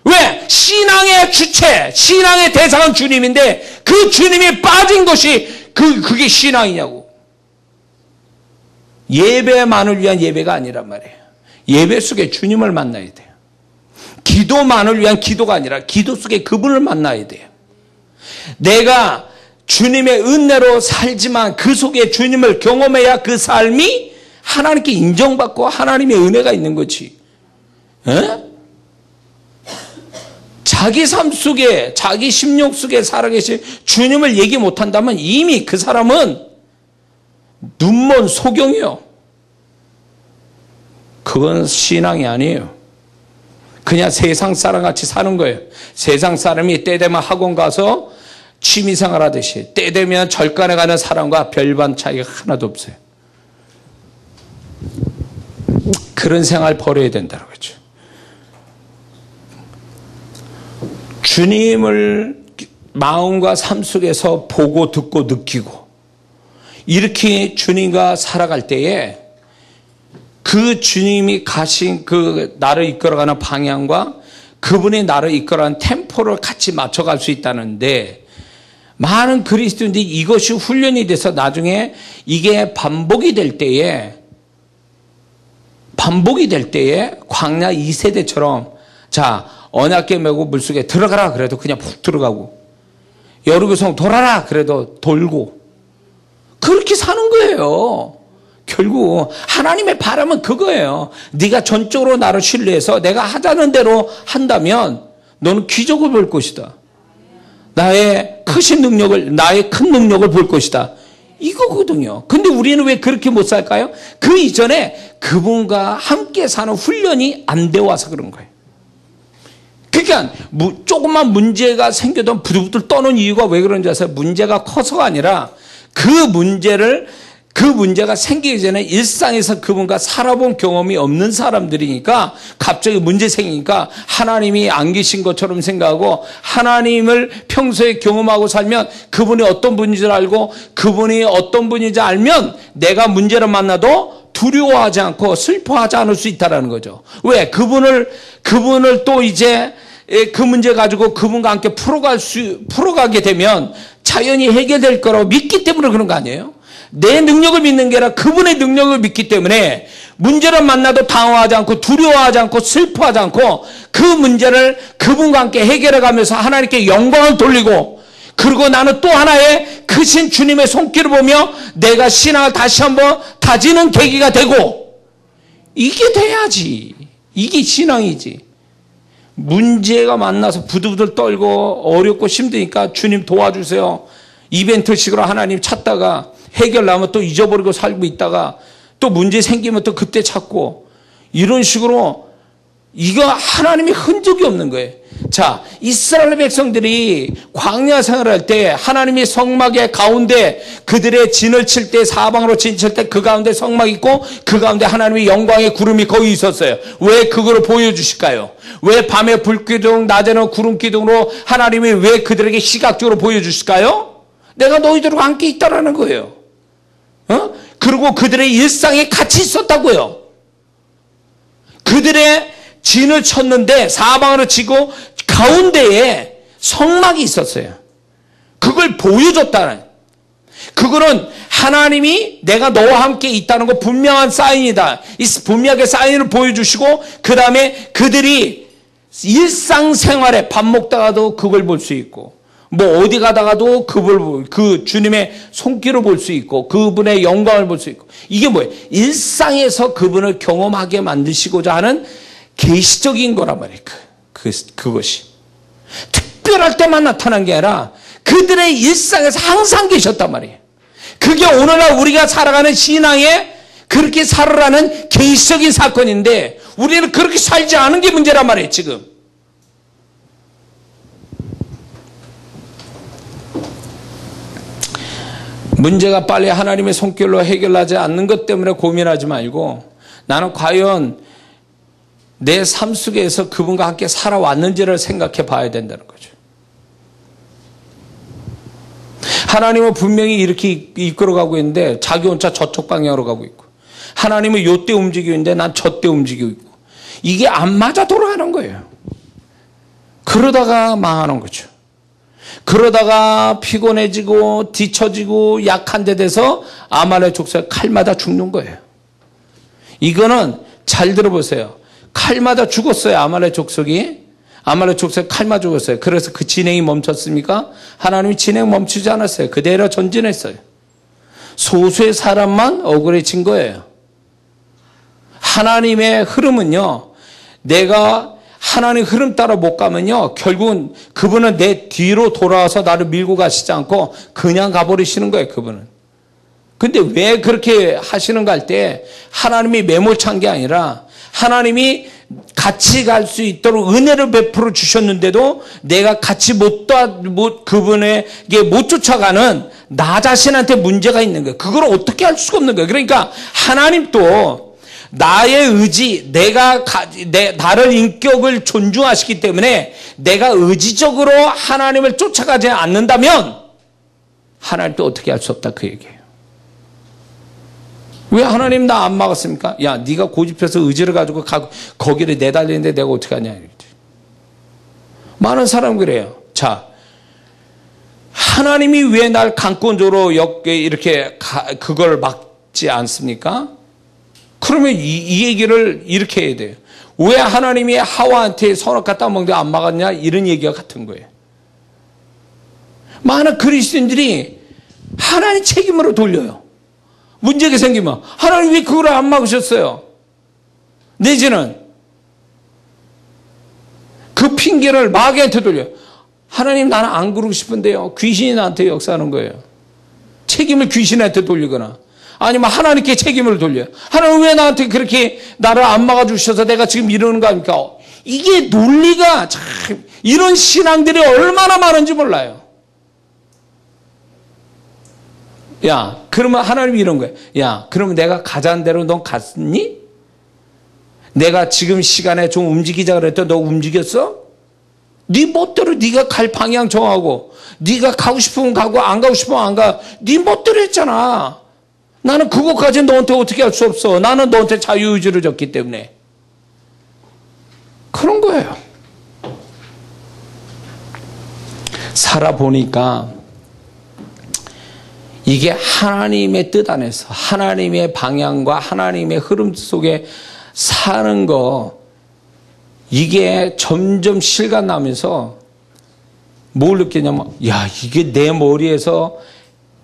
왜? 신앙의 주체, 신앙의 대상은 주님인데 그 주님이 빠진 것이 그게 신앙이냐고. 예배만을 위한 예배가 아니란 말이에요. 예배 속에 주님을 만나야 돼요. 기도만을 위한 기도가 아니라 기도 속에 그분을 만나야 돼요. 내가 주님의 은혜로 살지만 그 속에 주님을 경험해야 그 삶이 하나님께 인정받고 하나님의 은혜가 있는 거지. 에? 자기 삶 속에 자기 심령 속에 살아계신 주님을 얘기 못한다면 이미 그 사람은 눈먼 소경이요. 그건 신앙이 아니에요. 그냥 세상 사람같이 사는 거예요. 세상 사람이 때 되면 학원 가서 취미생활 하듯이 때 되면 절간에 가는 사람과 별반 차이가 하나도 없어요. 그런 생활 버려야 된다는 거죠. 주님을 마음과 삶 속에서 보고 듣고 느끼고 이렇게 주님과 살아갈 때에 그 주님이 가신 그 나를 이끌어가는 방향과 그분이 나를 이끌어가는 템포를 같이 맞춰갈 수 있다는데 많은 그리스도인들이 이것이 훈련이 돼서 나중에 이게 반복이 될 때에 광야 2세대처럼 자 언약궤 메고 물속에 들어가라 그래도 그냥 푹 들어가고 여리고성 돌아라 그래도 돌고 그렇게 사는 거예요. 결국 하나님의 바람은 그거예요. 네가 전적으로 나를 신뢰해서 내가 하자는 대로 한다면 너는 기적을 볼 것이다. 나의 큰 능력을 볼 것이다. 이거거든요. 근데 우리는 왜 그렇게 못 살까요? 그 이전에 그분과 함께 사는 훈련이 안 되어 와서 그런 거예요. 그러니까 조금만 문제가 생겨도 부들부들 떠는 이유가 왜 그런지 아세요? 문제가 커서가 아니라 그 문제가 생기기 전에 일상에서 그분과 살아본 경험이 없는 사람들이니까 갑자기 문제 생기니까 하나님이 안 계신 것처럼 생각하고 하나님을 평소에 경험하고 살면 그분이 어떤 분인지 알고 그분이 어떤 분인지 알면 내가 문제를 만나도 두려워하지 않고 슬퍼하지 않을 수 있다는 거죠. 왜? 그분을 또 이제 그 문제 가지고 그분과 함께 풀어가게 되면 자연히 해결될 거라고 믿기 때문에 그런 거 아니에요? 내 능력을 믿는 게 아니라 그분의 능력을 믿기 때문에 문제를 만나도 당황하지 않고 두려워하지 않고 슬퍼하지 않고 그 문제를 그분과 함께 해결해 가면서 하나님께 영광을 돌리고 그리고 나는 또 하나의 크신 주님의 손길을 보며 내가 신앙을 다시 한번 다지는 계기가 되고 이게 돼야지. 이게 신앙이지. 문제가 만나서 부들부들 떨고 어렵고 힘드니까 주님 도와주세요. 이벤트식으로 하나님 찾다가 해결 나면 또 잊어버리고 살고 있다가 또 문제 생기면 또 그때 찾고 이런 식으로 이거 하나님의 흔적이 없는 거예요. 자, 이스라엘 백성들이 광야 생활할 때 하나님이 성막의 가운데 그들의 진을 칠 때 사방으로 진 칠 때 그 가운데 성막 있고 그 가운데 하나님의 영광의 구름이 거기 있었어요. 왜 그거를 보여주실까요? 왜 밤에 불기둥 낮에는 구름기둥으로 하나님이 왜 그들에게 시각적으로 보여주실까요? 내가 너희들과 함께 있다라는 거예요. 그리고 그들의 일상에 같이 있었다고요. 그들의 진을 쳤는데 사방으로 치고 가운데에 성막이 있었어요. 그걸 보여줬다는. 그거는 하나님이 내가 너와 함께 있다는 거 분명한 사인이다. 분명하게 사인을 보여주시고 그 다음에 그들이 일상생활에 밥 먹다가도 그걸 볼 수 있고 뭐 어디 가다가도 그 주님의 손길을 볼 수 있고 그분의 영광을 볼 수 있고 이게 뭐예요? 일상에서 그분을 경험하게 만드시고자 하는 계시적인 거란 말이에요. 그것이 특별할 때만 나타난 게 아니라 그들의 일상에서 항상 계셨단 말이에요. 그게 오늘날 우리가 살아가는 신앙에 그렇게 살아라는 계시적인 사건인데 우리는 그렇게 살지 않은 게 문제란 말이에요. 지금 문제가 빨리 하나님의 손길로 해결하지 않는 것 때문에 고민하지 말고 나는 과연 내 삶 속에서 그분과 함께 살아왔는지를 생각해 봐야 된다는 거죠. 하나님은 분명히 이렇게 이끌어가고 있는데 자기 혼자 저쪽 방향으로 가고 있고 하나님은 요때 움직이고 있는데 난 저때 움직이고 있고 이게 안 맞아 돌아가는 거예요. 그러다가 망하는 거죠. 그러다가 피곤해지고 뒤처지고 약한 데 돼서 아말렉 족속의 칼마다 죽는 거예요. 이거는 잘 들어보세요. 칼마다 죽었어요. 아말렉 족속이 칼마 죽었어요. 그래서 그 진행이 멈췄습니까? 하나님이 진행 멈추지 않았어요. 그대로 전진했어요. 소수의 사람만 억울해진 거예요. 하나님의 흐름은요, 내가 하나님 흐름 따라 못 가면요, 결국은 그분은 내 뒤로 돌아와서 나를 밀고 가시지 않고 그냥 가버리시는 거예요, 그분은. 근데 왜 그렇게 하시는가 할 때 하나님이 매몰찬 게 아니라 하나님이 같이 갈 수 있도록 은혜를 베풀어 주셨는데도 내가 같이 그분에게 못 쫓아가는 나 자신한테 문제가 있는 거예요. 그걸 어떻게 할 수가 없는 거예요. 그러니까 하나님도 나의 의지, 나를 인격을 존중하시기 때문에 내가 의지적으로 하나님을 쫓아가지 않는다면 하나님도 어떻게 할 수 없다 그 얘기예요. 왜 하나님 나 안 막았습니까? 야, 네가 고집해서 의지를 가지고 거기를 내달리는데 내가 어떻게 하냐. 많은 사람 그래요. 자, 하나님이 왜 날 강권적으로 이렇게 그걸 막지 않습니까? 그러면 이 얘기를 이렇게 해야 돼요. 왜 하나님이 하와한테 선악 갖다 먹는데 안 막았냐? 이런 얘기가 같은 거예요. 많은 그리스도인들이 하나님 책임으로 돌려요. 문제가 생기면 하나님 왜 그걸 안 막으셨어요? 내지는 그 핑계를 마귀한테 돌려요. 하나님 나는 안 그러고 싶은데요. 귀신이 나한테 역사하는 거예요. 책임을 귀신한테 돌리거나 아니면 하나님께 책임을 돌려요. 하나님 왜 나한테 그렇게 나를 안 막아주셔서 내가 지금 이러는 거 아닙니까? 이게 논리가 참 이런 신앙들이 얼마나 많은지 몰라요. 야, 그러면 하나님이 이런 거예요. 야, 그러면 내가 가자는 대로 넌 갔니? 내가 지금 시간에 좀 움직이자 그랬더니 너 움직였어? 네 멋대로 네가 갈 방향 정하고 네가 가고 싶으면 가고 안 가고 싶으면 안 가. 네 멋대로 했잖아. 나는 그것까지 너한테 어떻게 할 수 없어. 나는 너한테 자유의지를 줬기 때문에. 그런 거예요. 살아보니까 이게 하나님의 뜻 안에서 하나님의 방향과 하나님의 흐름 속에 사는 거 이게 점점 실감나면서 뭘 느끼냐면 야 이게 내 머리에서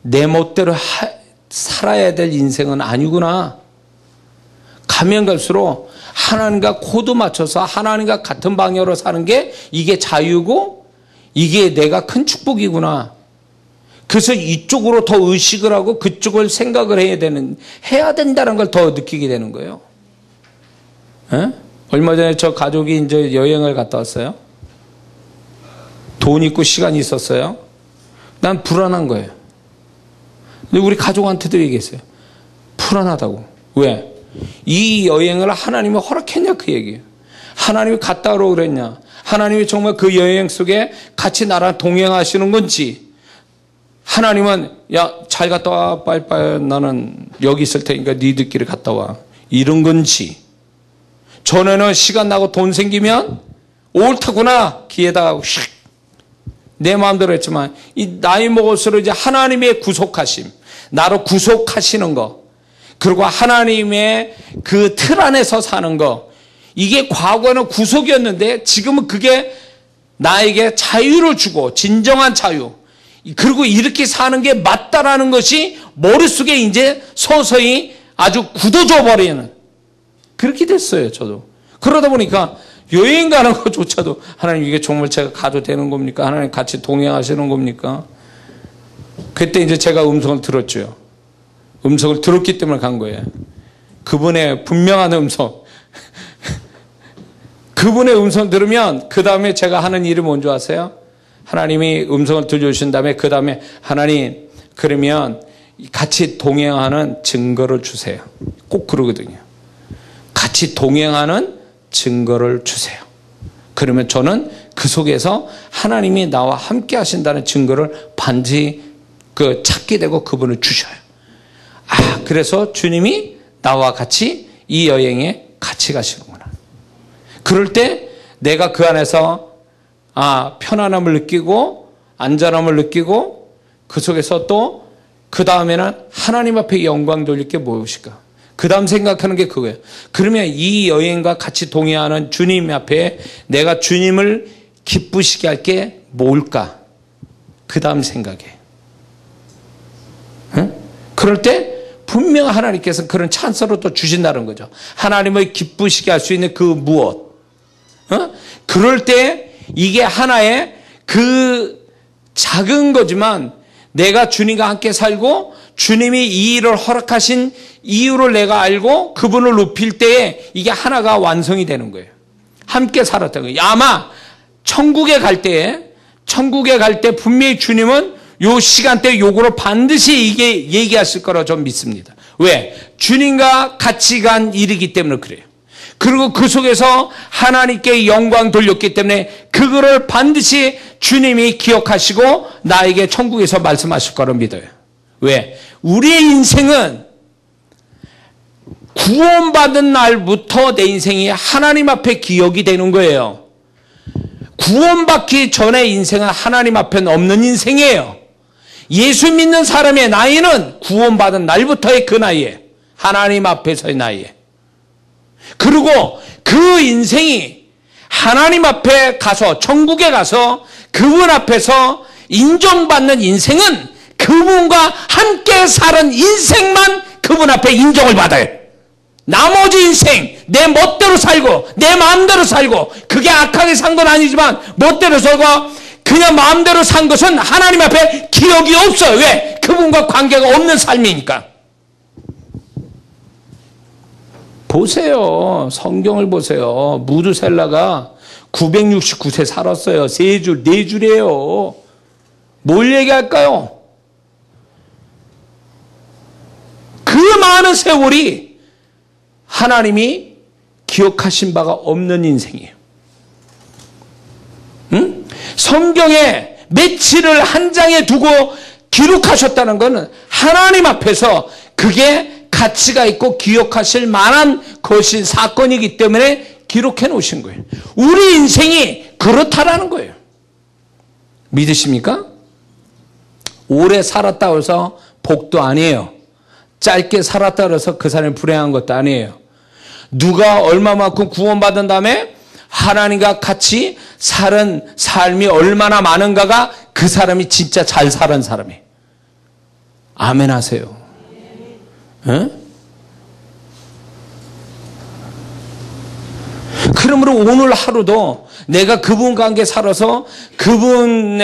내 멋대로 살아야 될 인생은 아니구나. 가면 갈수록 하나님과 코드 맞춰서 하나님과 같은 방향으로 사는 게 이게 자유고 이게 내가 큰 축복이구나. 그래서 이쪽으로 더 의식을 하고 그쪽을 생각을 해야 된다는 걸 더 느끼게 되는 거예요. 에? 얼마 전에 저 가족이 이제 여행을 갔다 왔어요. 돈 있고 시간이 있었어요. 난 불안한 거예요. 근데 우리 가족한테도 얘기했어요. 불안하다고. 왜? 이 여행을 하나님이 허락했냐 그 얘기예요. 하나님이 갔다 오라고 그랬냐. 하나님이 정말 그 여행 속에 같이 나랑 동행하시는 건지 하나님은 야 잘 갔다 와 빨리빨리 나는 여기 있을 테니까 니들끼리 갔다 와 이런 건지 전에는 시간 나고 돈 생기면 옳다구나 기회다 휙 내 마음대로 했지만 이 나이 먹을수록 이제 하나님의 구속하심 나로 구속하시는 거 그리고 하나님의 그 틀 안에서 사는 거 이게 과거에는 구속이었는데 지금은 그게 나에게 자유를 주고 진정한 자유 그리고 이렇게 사는 게 맞다라는 것이 머릿속에 이제 서서히 아주 굳어져 버리는 그렇게 됐어요 저도. 그러다 보니까 여행 가는 것조차도 하나님 이게 정말 제가 가도 되는 겁니까? 하나님 같이 동행하시는 겁니까? 그때 이제 제가 음성을 들었죠. 음성을 들었기 때문에 간 거예요. 그분의 분명한 음성. 그분의 음성 들으면 그 다음에 제가 하는 일이 뭔지 아세요? 하나님이 음성을 들려주신 다음에 그 다음에 하나님 그러면 같이 동행하는 증거를 주세요. 꼭 그러거든요. 같이 동행하는 증거를 주세요. 그러면 저는 그 속에서 하나님이 나와 함께 하신다는 증거를 반드시 찾게 되고 그분을 주셔요. 아, 그래서 주님이 나와 같이 이 여행에 같이 가시는구나. 그럴 때 내가 그 안에서 편안함을 느끼고 안전함을 느끼고 그 속에서 또 그 다음에는 하나님 앞에 영광 돌릴 게 무엇일까? 그 다음 생각하는 게 그거예요. 그러면 이 여행과 같이 동행하는 주님 앞에 내가 주님을 기쁘시게 할 게 뭘까? 그 다음 생각해. 응? 그럴 때 분명 하나님께서 그런 찬스를 또 주신다는 거죠. 하나님을 기쁘시게 할 수 있는 그 무엇. 그럴 때 이게 하나의 그 작은 거지만 내가 주님과 함께 살고 주님이 이 일을 허락하신 이유를 내가 알고 그분을 높일 때에 이게 하나가 완성이 되는 거예요. 함께 살았다는 거예요. 아마 천국에 갈 때 분명히 주님은 요 시간대에 요거를 반드시 이게 얘기하실 거라 좀 믿습니다. 왜? 주님과 같이 간 일이기 때문에 그래요. 그리고 그 속에서 하나님께 영광 돌렸기 때문에 그거를 반드시 주님이 기억하시고 나에게 천국에서 말씀하실 거로 믿어요. 왜? 우리의 인생은 구원받은 날부터 내 인생이 하나님 앞에 기억이 되는 거예요. 구원받기 전의 인생은 하나님 앞에는 없는 인생이에요. 예수 믿는 사람의 나이는 구원받은 날부터의 그 나이에, 하나님 앞에서의 나이에. 그리고 그 인생이 하나님 앞에 가서, 천국에 가서 그분 앞에서 인정받는 인생은 그분과 함께 살은 인생만 그분 앞에 인정을 받아요. 나머지 인생, 내 멋대로 살고 내 마음대로 살고, 그게 악하게 산 건 아니지만 멋대로 살고 그냥 마음대로 산 것은 하나님 앞에 기억이 없어요. 왜? 그분과 관계가 없는 삶이니까. 보세요. 성경을 보세요. 무두셀라가 969세 살았어요. 3줄, 4줄이에요. 뭘 얘기할까요? 그 많은 세월이 하나님이 기억하신 바가 없는 인생이에요. 응? 성경에 며칠을 한 장에 두고 기록하셨다는 것은 하나님 앞에서 그게 가치가 있고 기억하실 만한 것인 사건이기 때문에 기록해 놓으신 거예요. 우리 인생이 그렇다라는 거예요. 믿으십니까? 오래 살았다고 해서 복도 아니에요. 짧게 살았다고 해서 그 사람이 불행한 것도 아니에요. 누가 얼마만큼 구원받은 다음에 하나님과 같이 살은 삶이 얼마나 많은가가 그 사람이 진짜 잘 살은 사람이에요. 아멘 하세요. 에? 그러므로 오늘 하루도 내가 그분과 함께 살아서 그분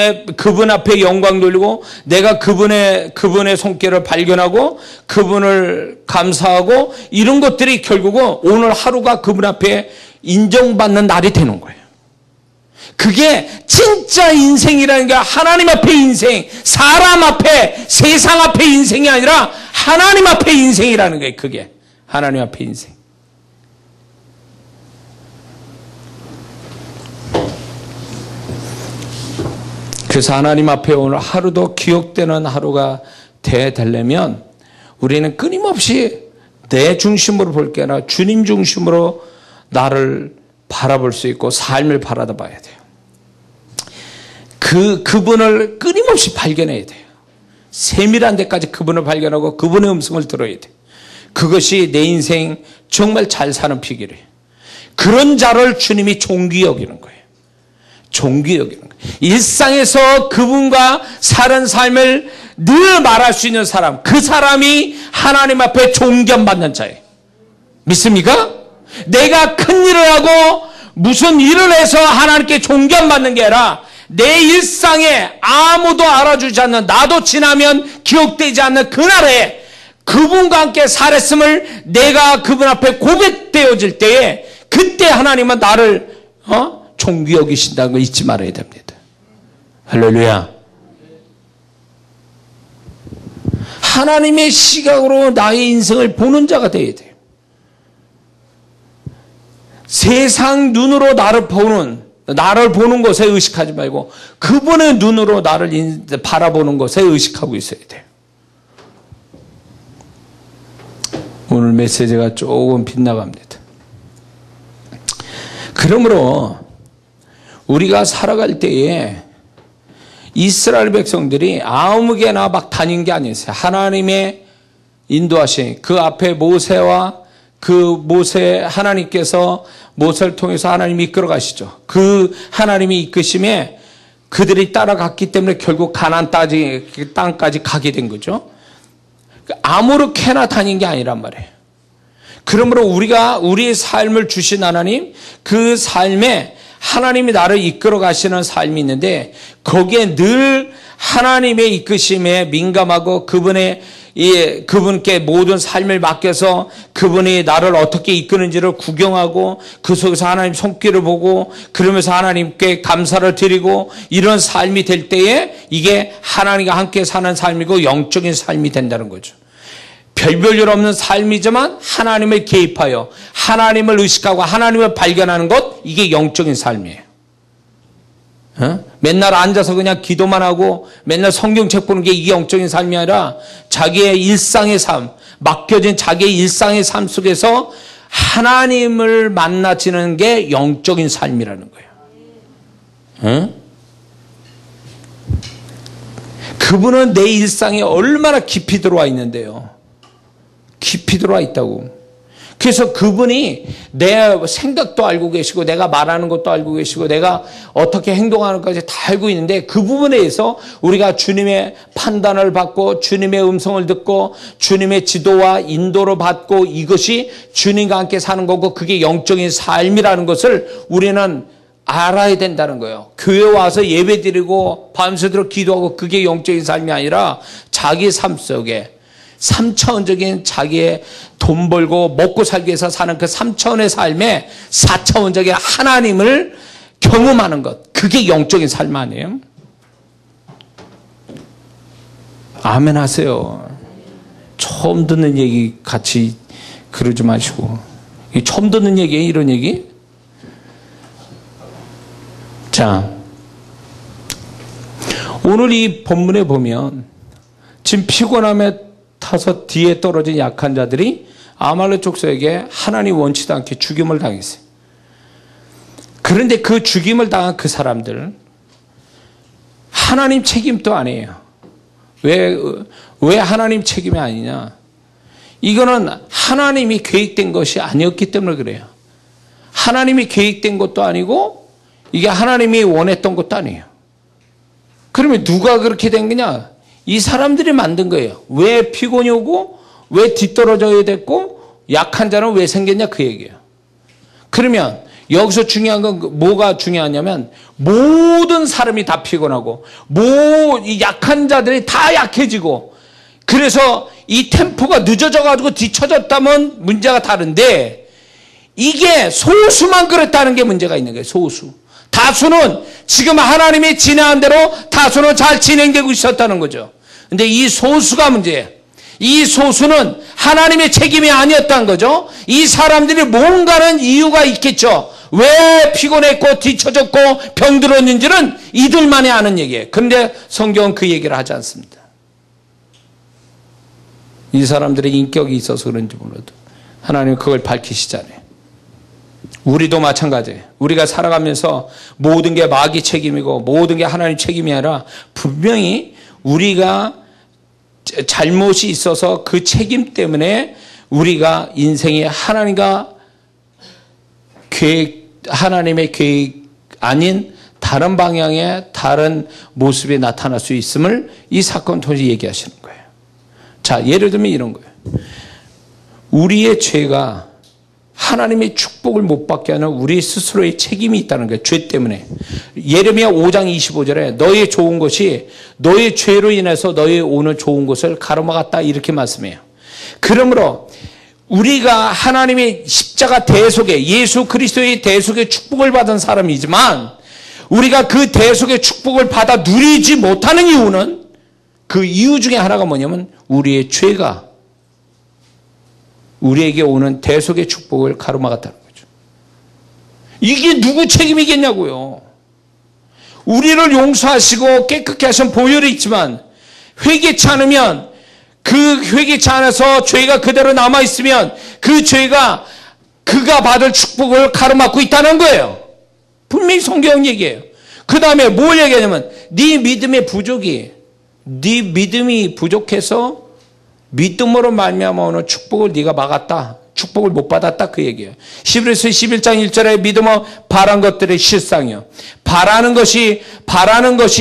앞에 영광 돌리고 내가 그분의 손길을 발견하고 그분을 감사하고 이런 것들이 결국은 오늘 하루가 그분 앞에 인정받는 날이 되는 거예요. 그게 진짜 인생이라는 게 하나님 앞에 인생, 사람 앞에, 세상 앞에 인생이 아니라 하나님 앞에 인생이라는 거예요. 그게 하나님 앞에 인생. 그래서 하나님 앞에 오늘 하루도 기억되는 하루가 되려면 우리는 끊임없이 내 중심으로 볼 게 아니라 주님 중심으로 나를 바라볼 수 있고 삶을 바라봐야 돼요. 그분을 끊임없이 발견해야 돼요. 세밀한 데까지 그분을 발견하고 그분의 음성을 들어야 돼요. 그것이 내 인생 정말 잘 사는 비결이에요. 그런 자를 주님이 존귀 여기는 거예요. 존귀 여기는 거예요. 일상에서 그분과 사는 삶을 늘 말할 수 있는 사람, 그 사람이 하나님 앞에 존경받는 자예요. 믿습니까? 내가 큰 일을 하고 무슨 일을 해서 하나님께 존경받는 게 아니라 내 일상에 아무도 알아주지 않는, 나도 지나면 기억되지 않는 그날에 그분과 함께 살았음을 내가 그분 앞에 고백되어질 때에 그때 하나님은 나를 존귀 여기신다는 거 잊지 말아야 됩니다. 할렐루야. 하나님의 시각으로 나의 인생을 보는 자가 되어야 돼요. 세상 눈으로 나를 보는 것에 의식하지 말고 그분의 눈으로 나를 바라보는 것에 의식하고 있어야 돼요. 오늘 메시지가 조금 빗나갑니다. 그러므로 우리가 살아갈 때에 이스라엘 백성들이 아무개나 막 다닌 게 아니었어요. 하나님의 인도하신 그 앞에 모세와 하나님께서 모세를 통해서 하나님이 이끌어 가시죠. 그 하나님이 이끄심에 그들이 따라갔기 때문에 결국 가나안 땅까지 가게 된 거죠. 아무렇게나 다닌 게 아니란 말이에요. 그러므로 우리가 우리의 삶을 주신 하나님, 그 삶에 하나님이 나를 이끌어 가시는 삶이 있는데 거기에 늘 하나님의 이끄심에 민감하고 그분께 모든 삶을 맡겨서 그분이 나를 어떻게 이끄는지를 구경하고 그 속에서 하나님 손길을 보고 그러면서 하나님께 감사를 드리고 이런 삶이 될 때에 이게 하나님과 함께 사는 삶이고 영적인 삶이 된다는 거죠. 별볼일 없는 삶이지만 하나님을 개입하여 하나님을 의식하고 하나님을 발견하는 것, 이게 영적인 삶이에요. 맨날 앉아서 그냥 기도만 하고 맨날 성경책 보는 게 이게 영적인 삶이 아니라 자기의 일상의 삶, 맡겨진 자기의 일상의 삶 속에서 하나님을 만나지는 게 영적인 삶이라는 거예요. 그분은 내 일상에 얼마나 깊이 들어와 있는데요. 깊이 들어와 있다고. 그래서 그분이 내 생각도 알고 계시고 내가 말하는 것도 알고 계시고 내가 어떻게 행동하는 것까지 다 알고 있는데, 그 부분에 의해서 우리가 주님의 판단을 받고 주님의 음성을 듣고 주님의 지도와 인도를 받고, 이것이 주님과 함께 사는 거고 그게 영적인 삶이라는 것을 우리는 알아야 된다는 거예요. 교회 와서 예배 드리고 밤새도록 기도하고 그게 영적인 삶이 아니라 자기 삶 속에 3차원적인 자기의 돈 벌고 먹고 살기 위해서 사는 그 3차원의 삶에 4차원적인 하나님을 경험하는 것, 그게 영적인 삶 아니에요? 아멘 하세요. 처음 듣는 얘기 같이 그러지 마시고. 처음 듣는 얘기예요, 이런 얘기? 자, 오늘 이 본문에 보면 지금 피곤함에 타서 뒤에 떨어진 약한 자들이 아말렉 족속에게 하나님 원치도 않게 죽임을 당했어요. 그런데 그 죽임을 당한 그 사람들, 하나님 책임도 아니에요. 왜 하나님 책임이 아니냐? 이거는 하나님이 계획된 것이 아니었기 때문에 그래요. 하나님이 계획된 것도 아니고 이게 하나님이 원했던 것도 아니에요. 그러면 누가 그렇게 된 거냐? 이 사람들이 만든 거예요. 왜 피곤이 오고 왜 뒤떨어져야 됐고 약한 자는 왜 생겼냐, 그 얘기예요. 그러면 여기서 중요한 건 뭐가 중요하냐면, 모든 사람이 다 피곤하고 이 약한 자들이 다 약해지고, 그래서 이 템포가 늦어져 가지고 뒤쳐졌다면 문제가 다른데, 이게 소수만 그랬다는 게 문제가 있는 거예요. 소수. 다수는 지금 하나님이 진행한 대로 다수는 잘 진행되고 있었다는 거죠. 근데 이 소수가 문제예요. 이 소수는 하나님의 책임이 아니었다는 거죠. 이 사람들이 뭔가는 이유가 있겠죠. 왜 피곤했고 뒤처졌고 병들었는지는 이들만이 아는 얘기예요. 그런데 성경은 그 얘기를 하지 않습니다. 이 사람들의 인격이 있어서 그런지 몰라도 하나님은 그걸 밝히시잖아요. 우리도 마찬가지예요. 우리가 살아가면서 모든 게 마귀 책임이고 모든 게 하나님 책임이 아니라, 분명히 우리가 잘못이 있어서 그 책임 때문에 우리가 인생에 하나님의 계획 아닌 다른 방향의 다른 모습이 나타날 수 있음을 이 사건 통해서 얘기하시는 거예요. 자, 예를 들면 이런 거예요. 우리의 죄가 하나님의 축복을 못 받게 하는 우리 스스로의 책임이 있다는 거예요. 죄 때문에. 예레미야 5장 25절에 너의 좋은 것이 너의 죄로 인해서 너의 오는 좋은 것을 가로막았다, 이렇게 말씀해요. 그러므로 우리가 하나님의 십자가 대속에, 예수 그리스도의 대속의 축복을 받은 사람이지만, 우리가 그 대속의 축복을 받아 누리지 못하는 이유는, 그 이유 중에 하나가 뭐냐면 우리의 죄가 우리에게 오는 대속의 축복을 가로막았다는 거죠. 이게 누구 책임이겠냐고요. 우리를 용서하시고 깨끗게 하신 보혈이 있지만 회개치 않으면, 그 회개치 않아서 죄가 그대로 남아있으면 그 죄가 그가 받을 축복을 가로막고 있다는 거예요. 분명히 성경 얘기예요. 그 다음에 뭘 얘기하냐면, 네 믿음의 부족이, 네 믿음이 부족해서 믿음으로 말미암아 오는 축복을 네가 막았다, 축복을 못 받았다, 그 얘기예요. 히브리서 11장 1절에 믿음은 바란 것들의 실상이요. 바라는 것이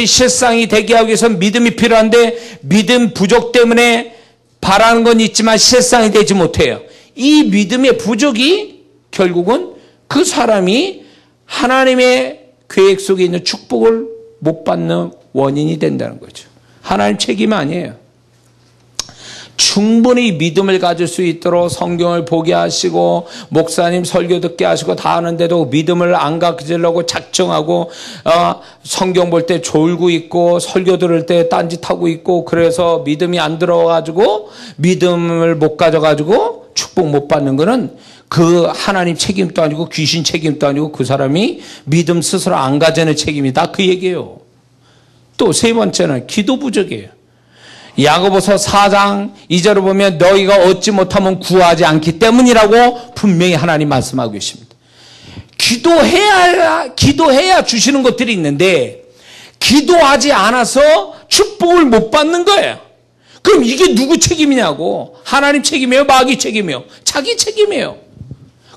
실상이 되게 하기 위해서 믿음이 필요한데, 믿음 부족 때문에 바라는 건 있지만 실상이 되지 못해요. 이 믿음의 부족이 결국은 그 사람이 하나님의 계획 속에 있는 축복을 못 받는 원인이 된다는 거죠. 하나님 책임 아니에요. 충분히 믿음을 가질 수 있도록 성경을 보게 하시고 목사님 설교 듣게 하시고 다 하는데도 믿음을 안 가지려고 작정하고 성경 볼 때 졸고 있고 설교 들을 때 딴짓하고 있고 그래서 믿음이 안 들어가지고 믿음을 못 가져가지고 축복 못 받는 거는 그 하나님 책임도 아니고 귀신 책임도 아니고 그 사람이 믿음 스스로 안 가지는 책임이다 그 얘기예요. 또 세 번째는 기도 부족이에요. 야고보서 4장 2절을 보면 너희가 얻지 못하면 구하지 않기 때문이라고 분명히 하나님 말씀하고 계십니다. 기도해야 주시는 것들이 있는데 기도하지 않아서 축복을 못 받는 거예요. 그럼 이게 누구 책임이냐고. 하나님 책임이에요? 마귀 책임이에요? 자기 책임이에요.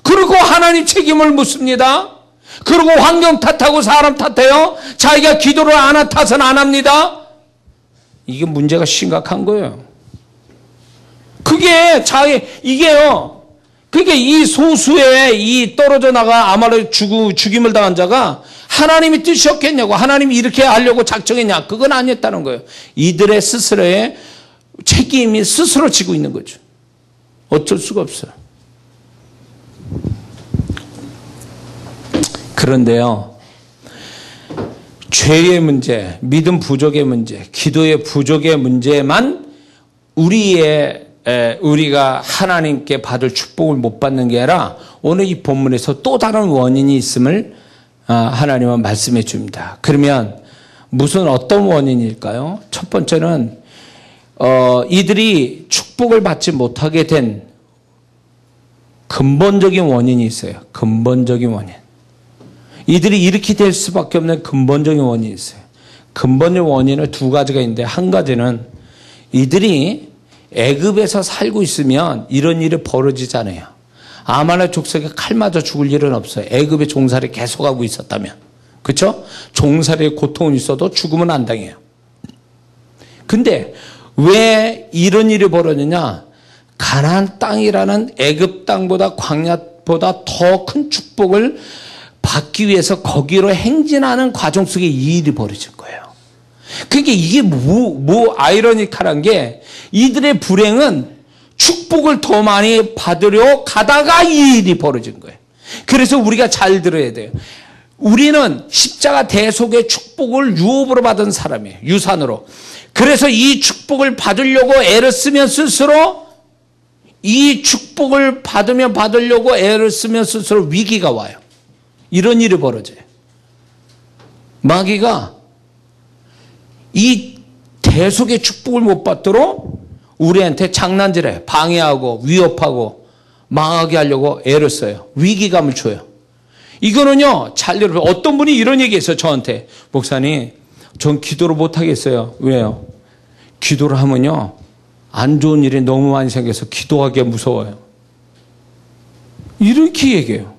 그리고 하나님 책임을 묻습니다. 그리고 환경 탓하고 사람 탓해요. 자기가 기도를 안 한 탓은 안 합니다. 이게 문제가 심각한 거예요. 이게요. 그게 이 소수의 이 떨어져 나가 아말렉 죽임을 당한 자가 하나님이 뜻이었겠냐고. 하나님이 이렇게 하려고 작정했냐. 그건 아니었다는 거예요. 이들의 스스로의 책임이 스스로 지고 있는 거죠. 어쩔 수가 없어요. 그런데요. 죄의 문제, 믿음 부족의 문제, 기도의 부족의 문제만 우리가 하나님께 받을 축복을 못 받는 게 아니라 오늘 이 본문에서 또 다른 원인이 있음을 하나님은 말씀해 줍니다. 그러면 어떤 원인일까요? 첫 번째는 이들이 축복을 받지 못하게 된 근본적인 원인이 있어요. 근본적인 원인. 이들이 이렇게 될 수밖에 없는 근본적인 원인이 있어요. 근본적인 원인은 두 가지가 있는데 한 가지는 이들이 애굽에서 살고 있으면 이런 일이 벌어지지 않아요. 아말렉 족속에 칼 맞아 죽을 일은 없어요. 애굽에 종살이 계속하고 있었다면. 그렇죠? 종살이의 고통은 있어도 죽으면 안 당해요. 근데 왜 이런 일이 벌어지냐? 가나안 땅이라는 애굽 땅보다 광야보다 더 큰 축복을 받기 위해서 거기로 행진하는 과정 속에 이 일이 벌어진 거예요. 그러니까 이게 아이러니컬한 게 이들의 불행은 축복을 더 많이 받으려 가다가 이 일이 벌어진 거예요. 그래서 우리가 잘 들어야 돼요. 우리는 십자가 대속의 축복을 유업으로 받은 사람이에요. 유산으로. 그래서 이 축복을 받으려고 애를 쓰면 쓸수록 이 축복을 받으려고 애를 쓰면 쓸수록 위기가 와요. 이런 일이 벌어져요. 마귀가 이 대속의 축복을 못 받도록 우리한테 장난질해. 방해하고 위협하고 망하게 하려고 애를 써요. 위기감을 줘요. 이거는요. 잘 들어요. 어떤 분이 이런 얘기했어요. 저한테. 목사님, 전 기도를 못 하겠어요. 왜요? 기도를 하면요. 안 좋은 일이 너무 많이 생겨서 기도하기가 무서워요. 이렇게 얘기해요.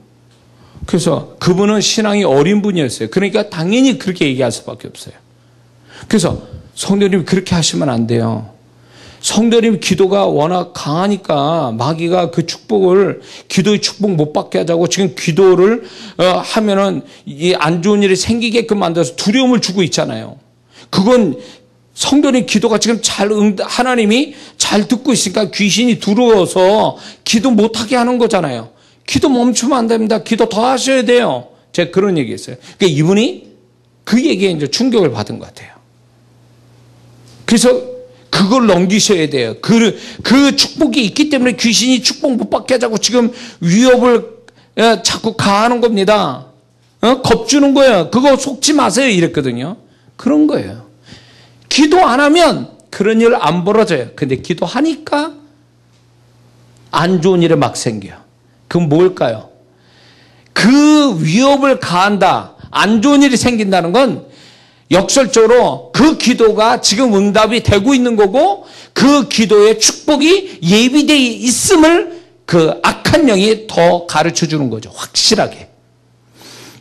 그래서 그분은 신앙이 어린 분이었어요. 그러니까 당연히 그렇게 얘기할 수밖에 없어요. 그래서 성도님이 그렇게 하시면 안 돼요. 성도님 기도가 워낙 강하니까 마귀가 그 축복을 기도의 축복 못 받게 하자고 지금 기도를 하면은 이 안 좋은 일이 생기게끔 만들어서 두려움을 주고 있잖아요. 그건 성도님 기도가 지금 하나님이 잘 듣고 있으니까 귀신이 들어와서 기도 못하게 하는 거잖아요. 기도 멈추면 안 됩니다. 기도 더 하셔야 돼요. 제가 그런 얘기 했어요. 그러니까 이분이 그 얘기에 이제 충격을 받은 것 같아요. 그래서 그걸 넘기셔야 돼요. 그 축복이 있기 때문에 귀신이 축복 못 받게 하자고 지금 위협을 자꾸 가하는 겁니다. 겁주는 거예요. 그거 속지 마세요. 이랬거든요. 그런 거예요. 기도 안 하면 그런 일 안 벌어져요. 근데 기도하니까 안 좋은 일이 막 생겨요. 그건 뭘까요? 그 위협을 가한다. 안 좋은 일이 생긴다는 건 역설적으로 그 기도가 지금 응답이 되고 있는 거고 그 기도의 축복이 예비되어 있음을 그 악한 영이 더 가르쳐 주는 거죠. 확실하게.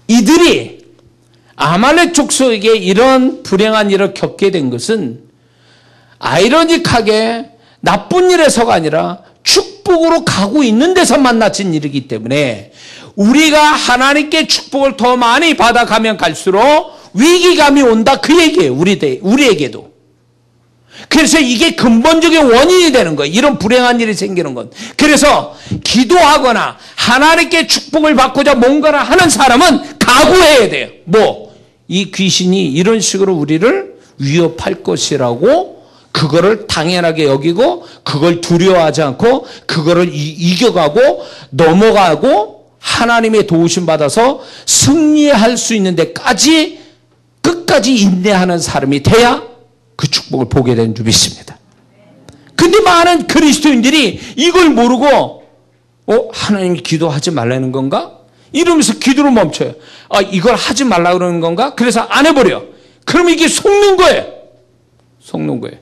이들이 아말렉 족속에게 이런 불행한 일을 겪게 된 것은 아이러니하게 나쁜 일에서가 아니라 축복으로 가고 있는 데서 만나진 일이기 때문에 우리가 하나님께 축복을 더 많이 받아가면 갈수록 위기감이 온다 그 얘기예요. 우리에게도. 그래서 이게 근본적인 원인이 되는 거예요. 이런 불행한 일이 생기는 것. 그래서 기도하거나 하나님께 축복을 받고자 뭔가를 하는 사람은 각오해야 돼요. 이 귀신이 이런 식으로 우리를 위협할 것이라고 그거를 당연하게 여기고 그걸 두려워하지 않고 그거를 이겨가고 넘어가고 하나님의 도우심 받아서 승리할 수 있는 데까지 끝까지 인내하는 사람이 돼야 그 축복을 보게 되는 줄 믿습니다. 근데 많은 그리스도인들이 이걸 모르고 하나님이 기도하지 말라는 건가? 이러면서 기도를 멈춰요. 이걸 하지 말라 그러는 건가? 그래서 안 해버려. 그럼 이게 속는 거예요. 속는 거예요.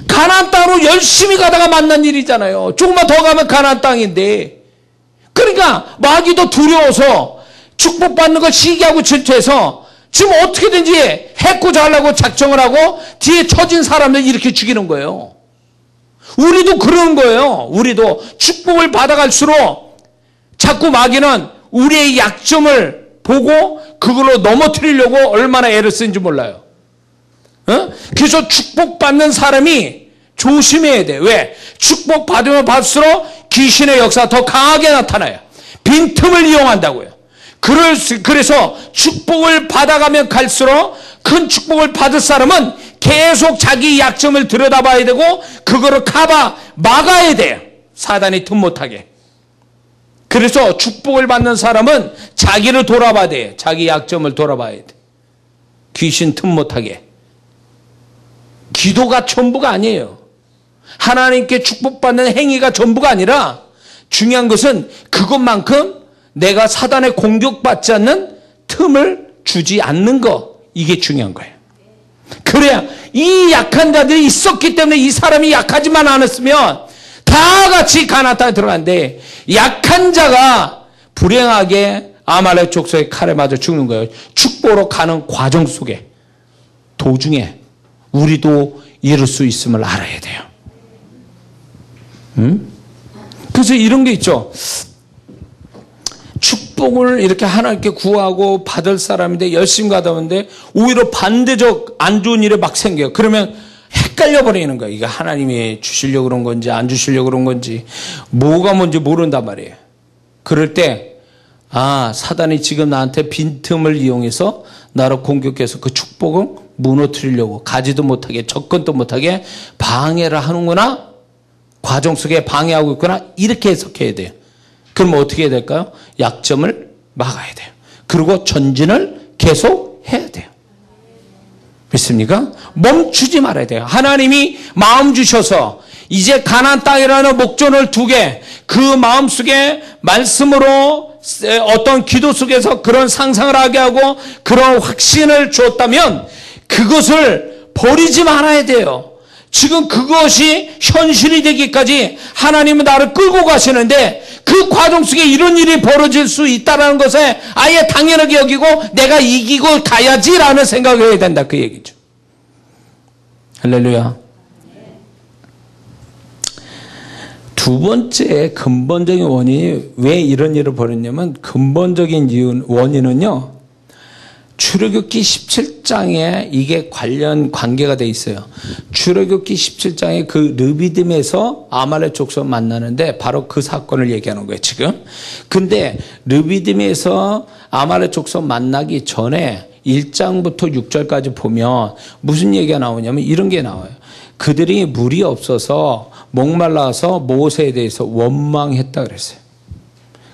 가나안 땅으로 열심히 가다가 만난 일이잖아요. 조금만 더 가면 가나안 땅인데. 그러니까 마귀도 두려워서 축복받는 걸 시기하고 질투해서 지금 어떻게든지 해코자 하려고 작정을 하고 뒤에 처진 사람들 이렇게 죽이는 거예요. 우리도 그러는 거예요. 우리도 축복을 받아갈수록 자꾸 마귀는 우리의 약점을 보고 그걸로 넘어뜨리려고 얼마나 애를 쓰는지 몰라요. 그래서 축복받는 사람이 조심해야 돼. 왜? 축복받으면 받을수록 귀신의 역사가 더 강하게 나타나요. 빈틈을 이용한다고요. 그래서 축복을 받아가면 갈수록 큰 축복을 받을 사람은 계속 자기 약점을 들여다봐야 되고 그거를 막아야 돼요. 사단이 틈 못하게. 그래서 축복을 받는 사람은 자기를 돌아봐야 돼요. 자기 약점을 돌아봐야 돼. 귀신 틈 못하게. 기도가 전부가 아니에요. 하나님께 축복받는 행위가 전부가 아니라 중요한 것은 그것만큼 내가 사단의 공격받지 않는 틈을 주지 않는 거. 이게 중요한 거예요. 그래야 이 약한 자들이 있었기 때문에 이 사람이 약하지만 않았으면 다 같이 가나안 땅에 들어갔는데 약한 자가 불행하게 아말렉 족속의 칼에 맞아 죽는 거예요. 축복으로 가는 과정 속에 도중에 우리도 이룰 수 있음을 알아야 돼요. 그래서 이런 게 있죠. 축복을 이렇게 하나님께 구하고 받을 사람인데 열심히 가다 보는데 오히려 반대적 안 좋은 일이 막 생겨요. 그러면 헷갈려 버리는 거예요. 이거 하나님이 주시려고 그런 건지 안 주시려고 그런 건지 뭐가 뭔지 모른단 말이에요. 그럴 때 사단이 지금 나한테 빈틈을 이용해서 나를 공격해서 그 축복을 무너뜨리려고 가지도 못하게 접근도 못하게 방해를 하는구나. 과정 속에 방해하고 있구나. 이렇게 해석해야 돼요. 그럼 어떻게 해야 될까요? 약점을 막아야 돼요. 그리고 전진을 계속 해야 돼요. 믿습니까? 멈추지 말아야 돼요. 하나님이 마음 주셔서 이제 가나안 땅이라는 목전을 두게 그 마음속에 말씀으로 어떤 기도 속에서 그런 상상을 하게 하고 그런 확신을 주었다면 그것을 버리지 말아야 돼요. 지금 그것이 현실이 되기까지 하나님은 나를 끌고 가시는데 그 과정 속에 이런 일이 벌어질 수 있다는 것에 아예 당연하게 여기고 내가 이기고 가야지라는 생각을 해야 된다. 그 얘기죠. 할렐루야. 두 번째 근본적인 원인이 왜 이런 일을 벌였냐면 근본적인 원인은요. 출애굽기 17장에 이게 관계가 돼 있어요. 출애굽기 17장에 그 르비딤에서 아말렉 족속 만나는데 바로 그 사건을 얘기하는 거예요, 지금. 근데 르비딤에서 아말렉 족속 만나기 전에 1장부터 6절까지 보면 무슨 얘기가 나오냐면 이런 게 나와요. 그들이 물이 없어서 목말라서 모세에 대해서 원망했다 그랬어요.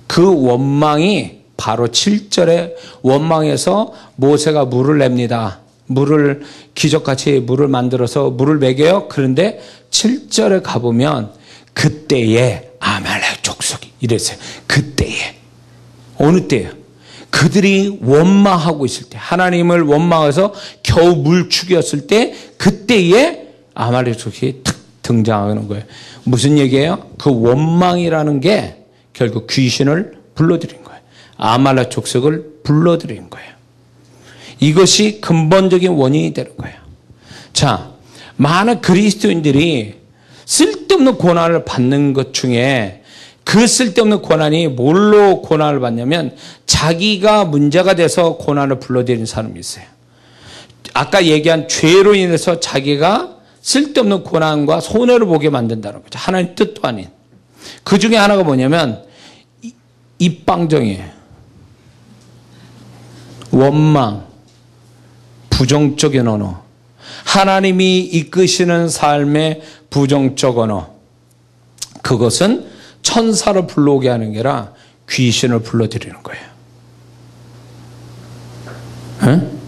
그 원망이 바로 7절에 원망해서 모세가 물을 냅니다. 물을 기적같이 물을 만들어서 물을 먹여요. 그런데 7절에 가보면 그때에 아말렉 족속이 이랬어요. 그때에. 어느 때예요? 그들이 원망하고 있을 때 하나님을 원망해서 겨우 물 죽였을 때 그때에 아말렉 족속이 탁 등장하는 거예요. 무슨 얘기예요? 그 원망이라는 게 결국 귀신을 불러들인 거예요. 아말렉 족속을 불러들인 거예요. 이것이 근본적인 원인이 되는 거예요. 자, 많은 그리스도인들이 쓸데없는 고난을 받는 것 중에 그 쓸데없는 고난이 뭘로 고난을 받냐면 자기가 문제가 돼서 고난을 불러들이는 사람이 있어요. 아까 얘기한 죄로 인해서 자기가 쓸데없는 고난과 손해를 보게 만든다는 거죠. 하나님 뜻도 아닌. 그 중에 하나가 뭐냐면 입방정이에요. 원망, 부정적인 언어. 하나님이 이끄시는 삶의 부정적 언어. 그것은 천사를 불러오게 하는 게 아니라 귀신을 불러들이는 거예요. 응?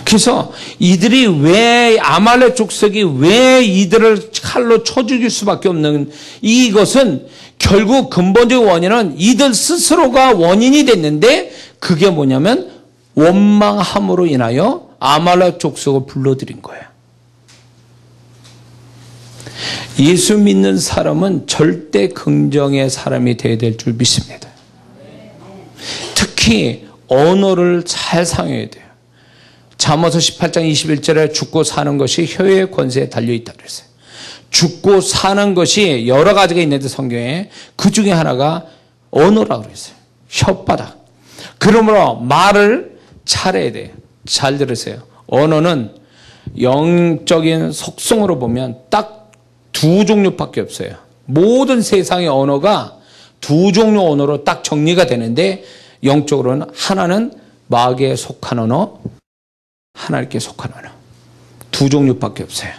그래서 이들이 왜 아말렉 족속이 왜 이들을 칼로 쳐 죽일 수밖에 없는 이것은 결국 근본적인 원인은 이들 스스로가 원인이 됐는데 그게 뭐냐면 원망함으로 인하여 아말렉 족속을 불러들인 거예요. 예수 믿는 사람은 절대 긍정의 사람이 되어야 될 줄 믿습니다. 특히 언어를 잘 사용해야 돼요. 잠언서 18장 21절에 죽고 사는 것이 혀의 권세에 달려있다 그랬어요. 죽고 사는 것이 여러 가지가 있는데 성경에 그 중에 하나가 언어라고 그랬어요. 혓바닥. 그러므로 말을 잘해야 돼요. 잘 들으세요. 언어는 영적인 속성으로 보면 딱 두 종류밖에 없어요. 모든 세상의 언어가 두 종류 언어로 딱 정리가 되는데 영적으로는 하나는 마귀에 속한 언어, 하나님께 속한 언어. 두 종류밖에 없어요.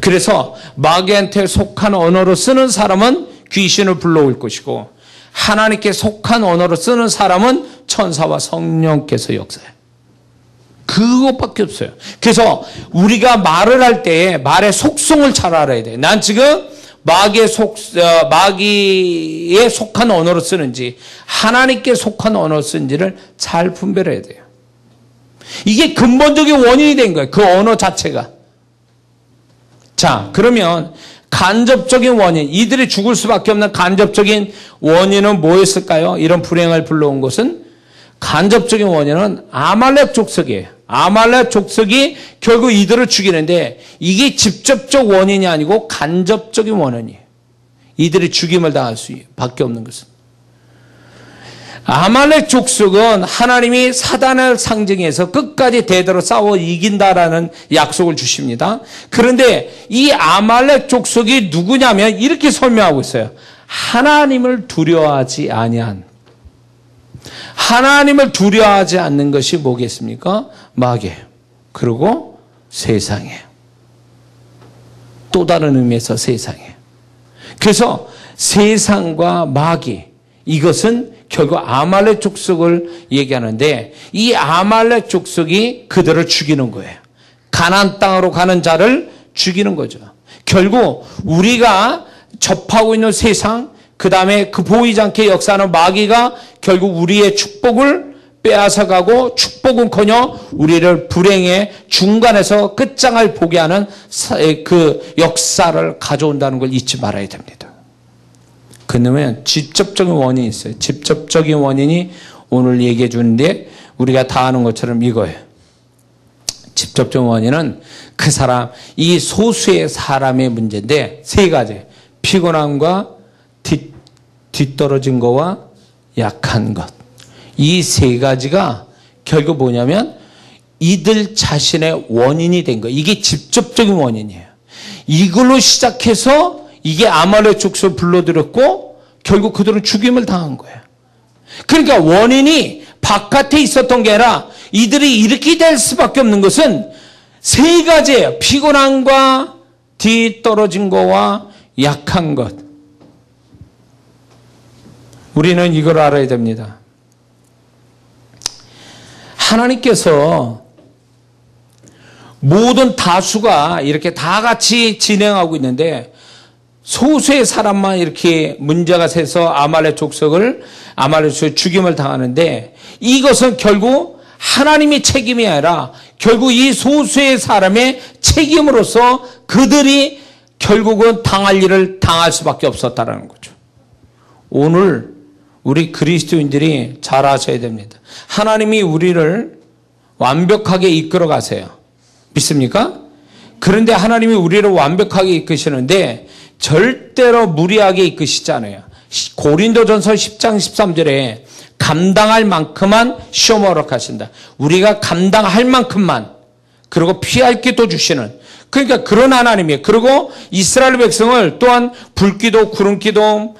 그래서 마귀한테 속한 언어로 쓰는 사람은 귀신을 불러올 것이고 하나님께 속한 언어로 쓰는 사람은 천사와 성령께서 역사해요. 그것밖에 없어요. 그래서 우리가 말을 할 때 말의 속성을 잘 알아야 돼요. 난 지금 마귀에 속한 언어로 쓰는지 하나님께 속한 언어로 쓰는지를 잘 분별해야 돼요. 이게 근본적인 원인이 된 거예요. 그 언어 자체가. 자, 그러면 간접적인 원인, 이들이 죽을 수밖에 없는 간접적인 원인은 뭐였을까요? 이런 불행을 불러온 것은 간접적인 원인은 아말렉 족속이에요. 아말렉 족속이 결국 이들을 죽이는데 이게 직접적 원인이 아니고 간접적인 원인이에요. 이들이 죽임을 당할 수밖에 없는 것은. 아말렉 족속은 하나님이 사단을 상징해서 끝까지 대대로 싸워 이긴다라는 약속을 주십니다. 그런데 이 아말렉 족속이 누구냐면 이렇게 설명하고 있어요. 하나님을 두려워하지 아니한. 하나님을 두려워하지 않는 것이 뭐겠습니까? 마귀. 그리고 세상이에요. 또 다른 의미에서 세상이에요. 그래서 세상과 마귀, 이것은 결국 아말렉 족속을 얘기하는데 이 아말렉 족속이 그들을 죽이는 거예요. 가나안 땅으로 가는 자를 죽이는 거죠. 결국 우리가 접하고 있는 세상, 그 다음에 그 보이지 않게 역사하는 마귀가 결국 우리의 축복을 빼앗아가고 축복은커녕 우리를 불행의 중간에서 끝장을 보게 하는 그 역사를 가져온다는 걸 잊지 말아야 됩니다. 그러면 직접적인 원인이 있어요. 직접적인 원인이 오늘 얘기해 주는데 우리가 다 아는 것처럼 이거예요. 직접적인 원인은 그 사람, 이 소수의 사람의 문제인데 세 가지. 피곤함과 뒤떨어진 거와 약한 것. 이 세 가지가 결국 뭐냐면 이들 자신의 원인이 된 거예요. 이게 직접적인 원인이에요. 이걸로 시작해서 이게 아말렉 족속을 불러들였고 결국 그들은 죽임을 당한 거예요. 그러니까 원인이 바깥에 있었던 게 아니라 이들이 이렇게 될 수밖에 없는 것은 세 가지예요. 피곤함과 뒤떨어진 거와 약한 것. 우리는 이걸 알아야 됩니다. 하나님께서 모든 다수가 이렇게 다 같이 진행하고 있는데 소수의 사람만 이렇게 문제가 생겨서 아말렉 족속을 죽임을 당하는데 이것은 결국 하나님의 책임이 아니라 결국 이 소수의 사람의 책임으로서 그들이 결국은 당할 일을 당할 수밖에 없었다는 거죠. 오늘 우리 그리스도인들이 잘 아셔야 됩니다. 하나님이 우리를 완벽하게 이끌어 가세요. 믿습니까? 그런데 하나님이 우리를 완벽하게 이끄시는데 절대로 무리하게 이끄시지 않아요. 고린도전서 10장 13절에 감당할 만큼만 시험을 허락하신다. 우리가 감당할 만큼만 그리고 피할 게 또 주시는 그러니까 그런 하나님이에요. 그리고 이스라엘 백성을 또한 불기도, 구름기도,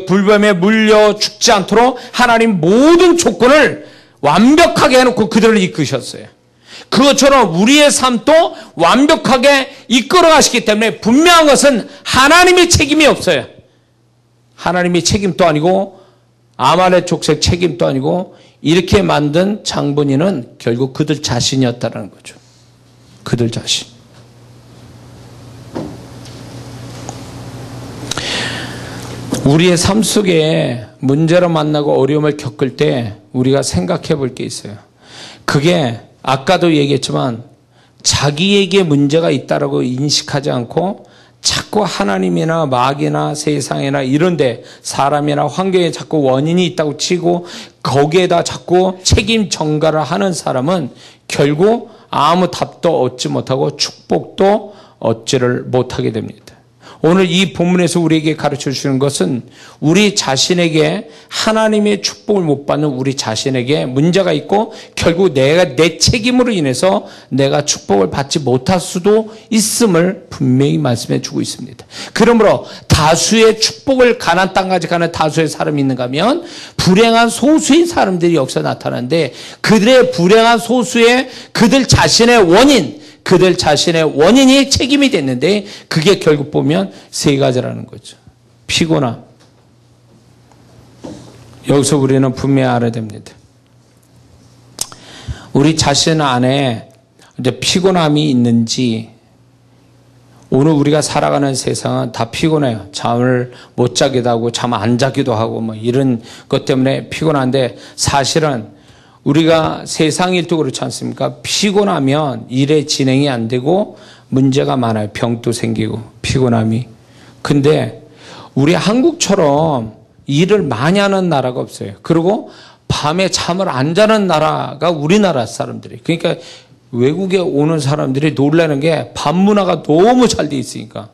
불뱀에 물려 죽지 않도록 하나님 모든 조건을 완벽하게 해놓고 그들을 이끄셨어요. 그것처럼 우리의 삶도 완벽하게 이끌어 가시기 때문에 분명한 것은 하나님의 책임이 없어요. 하나님의 책임도 아니고 아말렉 족속 책임도 아니고 이렇게 만든 장본인은 결국 그들 자신이었다는 거죠. 그들 자신. 우리의 삶 속에 문제를 만나고 어려움을 겪을 때 우리가 생각해 볼 게 있어요. 그게 아까도 얘기했지만 자기에게 문제가 있다라고 인식하지 않고 자꾸 하나님이나 마귀나 세상이나 이런데 사람이나 환경에 자꾸 원인이 있다고 치고 거기에다 자꾸 책임 전가를 하는 사람은 결국 아무 답도 얻지 못하고 축복도 얻지를 못하게 됩니다. 오늘 이 본문에서 우리에게 가르쳐 주시는 것은 우리 자신에게 하나님의 축복을 못 받는 우리 자신에게 문제가 있고 결국 내 책임으로 인해서 내가 축복을 받지 못할 수도 있음을 분명히 말씀해 주고 있습니다. 그러므로 다수의 축복을 가나안 땅까지 가는 다수의 사람이 있는가 하면 불행한 소수의 사람들이 여기서 나타나는데 그들의 불행한 소수의 그들 자신의 원인이 책임이 됐는데 그게 결국 보면 세 가지라는 거죠. 피곤함. 여기서 우리는 분명히 알아야 됩니다. 우리 자신 안에 이제 피곤함이 있는지 오늘 우리가 살아가는 세상은 다 피곤해요. 잠을 못 자기도 하고 잠 안 자기도 하고 뭐 이런 것 때문에 피곤한데 사실은 우리가 세상 일도 그렇지 않습니까? 피곤하면 일에 진행이 안 되고 문제가 많아요. 병도 생기고 피곤함이. 근데 우리 한국처럼 일을 많이 하는 나라가 없어요. 그리고 밤에 잠을 안 자는 나라가 우리나라 사람들이. 그러니까 외국에 오는 사람들이 놀라는 게 밥 문화가 너무 잘 돼 있으니까.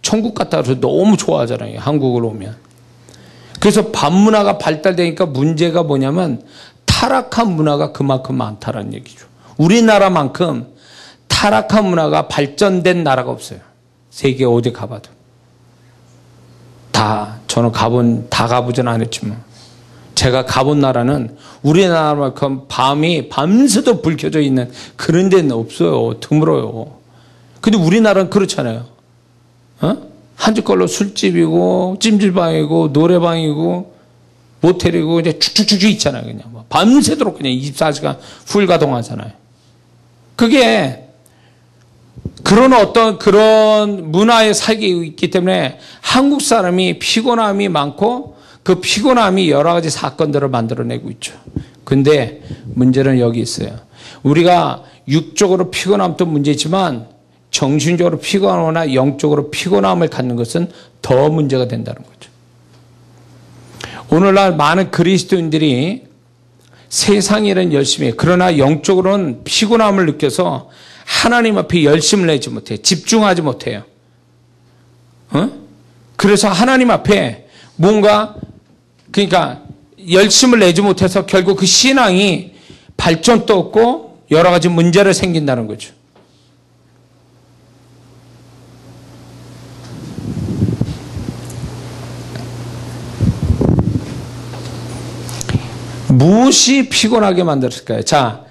천국 갔다 와서 너무 좋아하잖아요. 한국으로 오면. 그래서 밥 문화가 발달되니까 문제가 뭐냐면 타락한 문화가 그만큼 많다는 얘기죠. 우리나라만큼 타락한 문화가 발전된 나라가 없어요. 세계 어디 가봐도. 저는 다 가보진 않았지만 제가 가본 나라는 우리나라만큼 밤새도 불 켜져 있는 그런 데는 없어요. 드물어요. 근데 우리나라는 그렇잖아요. 한 집 걸로 술집이고 찜질방이고 노래방이고 모텔이고 이제 축축축축 있잖아요. 그냥 밤새도록 그냥 24시간 풀가동하잖아요. 그게 그런 문화에 살게 있기 때문에 한국 사람이 피곤함이 많고 그 피곤함이 여러 가지 사건들을 만들어내고 있죠. 근데 문제는 여기 있어요. 우리가 육적으로 피곤함도 문제지만 정신적으로 피곤하거나 영적으로 피곤함을 갖는 것은 더 문제가 된다는 거죠. 오늘날 많은 그리스도인들이 세상 일은 열심히 해요. 그러나 영적으로는 피곤함을 느껴서 하나님 앞에 열심을 내지 못해요. 집중하지 못해요. 그래서 하나님 앞에 그러니까 열심을 내지 못해서 결국 그 신앙이 발전도 없고 여러 가지 문제를 생긴다는 거죠. 무엇이 피곤하게 만들었을까요? 자,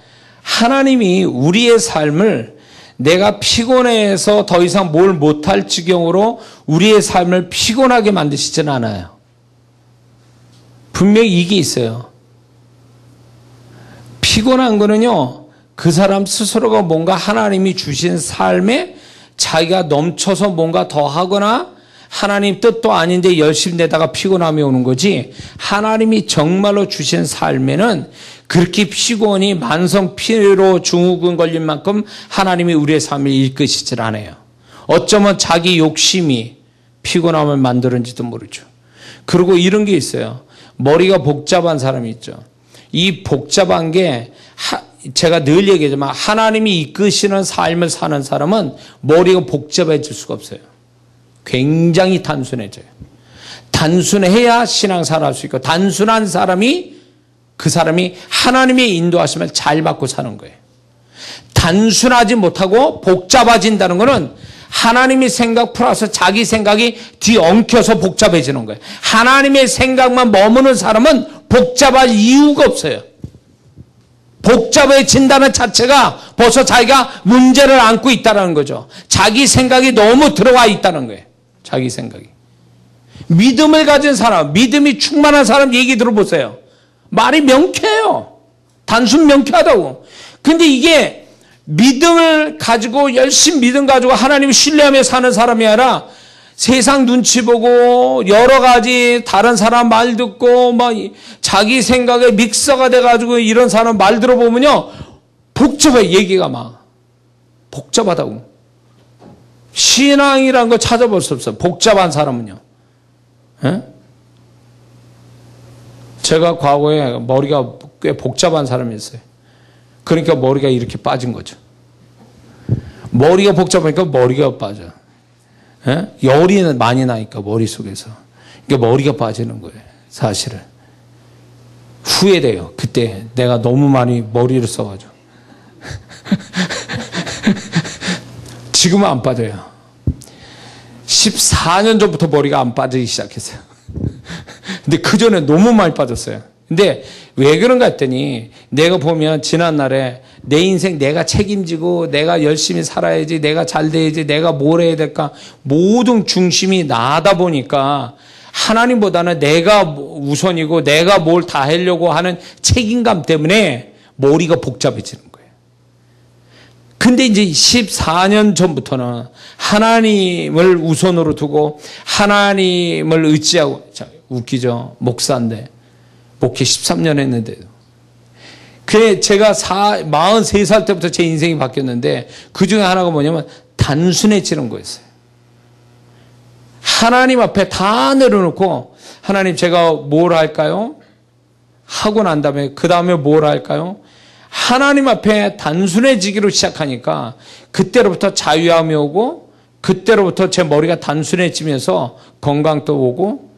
하나님이 우리의 삶을 내가 피곤해서 더 이상 뭘 못할 지경으로 우리의 삶을 피곤하게 만드시지는 않아요. 분명히 이게 있어요. 피곤한 거는요, 그 사람 스스로가 뭔가 하나님이 주신 삶에 자기가 넘쳐서 뭔가 더 하거나 하나님 뜻도 아닌데 열심히 내다가 피곤함이 오는 거지, 하나님이 정말로 주신 삶에는 그렇게 피곤이 만성 피로 증후군 걸린 만큼 하나님이 우리의 삶을 이끄시질 않아요. 어쩌면 자기 욕심이 피곤함을 만드는지도 모르죠. 그리고 이런 게 있어요. 머리가 복잡한 사람이 있죠. 이 복잡한 게 제가 늘 얘기하지만 하나님이 이끄시는 삶을 사는 사람은 머리가 복잡해질 수가 없어요. 굉장히 단순해져요. 단순해야 신앙생활 할 수 있고, 단순한 사람이 그 사람이 하나님의 인도하심을 잘 받고 사는 거예요. 단순하지 못하고 복잡해진다는 것은 하나님의 생각 플러스 자기 생각이 뒤엉켜서 복잡해지는 거예요. 하나님의 생각만 머무는 사람은 복잡할 이유가 없어요. 복잡해진다는 자체가 벌써 자기가 문제를 안고 있다는 거죠. 자기 생각이 너무 들어와 있다는 거예요. 자기 생각이. 믿음을 가진 사람, 믿음이 충만한 사람 얘기 들어보세요. 말이 명쾌해요. 단순 명쾌하다고. 근데 이게 믿음을 가지고 열심히 믿음 가지고 하나님을 신뢰하며 사는 사람이 아니라 세상 눈치 보고 여러 가지 다른 사람 말 듣고 막 자기 생각에 믹서가 돼가지고 이런 사람 말 들어보면요 복잡해. 얘기가 막 복잡하다고. 신앙이라는 걸 찾아볼 수 없어요. 복잡한 사람은요. 에? 제가 과거에 머리가 꽤 복잡한 사람이었어요. 그러니까 머리가 이렇게 빠진 거죠. 머리가 복잡하니까 머리가 빠져. 에? 열이 많이 나니까 머릿속에서. 그러니까 머리가 빠지는 거예요. 사실은. 후회돼요. 그때 내가 너무 많이 머리를 써가지고. 지금은 안 빠져요. 14년 전부터 머리가 안 빠지기 시작했어요. 근데 그 전에 너무 많이 빠졌어요. 근데 왜 그런가 했더니 내가 보면 지난날에 내 인생 내가 책임지고 내가 열심히 살아야지, 내가 잘 돼야지, 내가 뭘 해야 될까, 모든 중심이 나다 보니까 하나님보다는 내가 우선이고 내가 뭘 다 하려고 하는 책임감 때문에 머리가 복잡해지는 거예요. 근데 이제 14년 전부터는 하나님을 우선으로 두고 하나님을 의지하고, 자, 웃기죠. 목사인데 목회 13년 했는데도. 그래 제가 43살 때부터 제 인생이 바뀌었는데 그 중에 하나가 뭐냐면 단순해지는 거였어요. 하나님 앞에 다 내려놓고 하나님 제가 뭘 할까요? 하고 난 다음에 그 다음에 뭘 할까요? 하나님 앞에 단순해지기로 시작하니까 그때로부터 자유함이 오고 그때로부터 제 머리가 단순해지면서 건강도 오고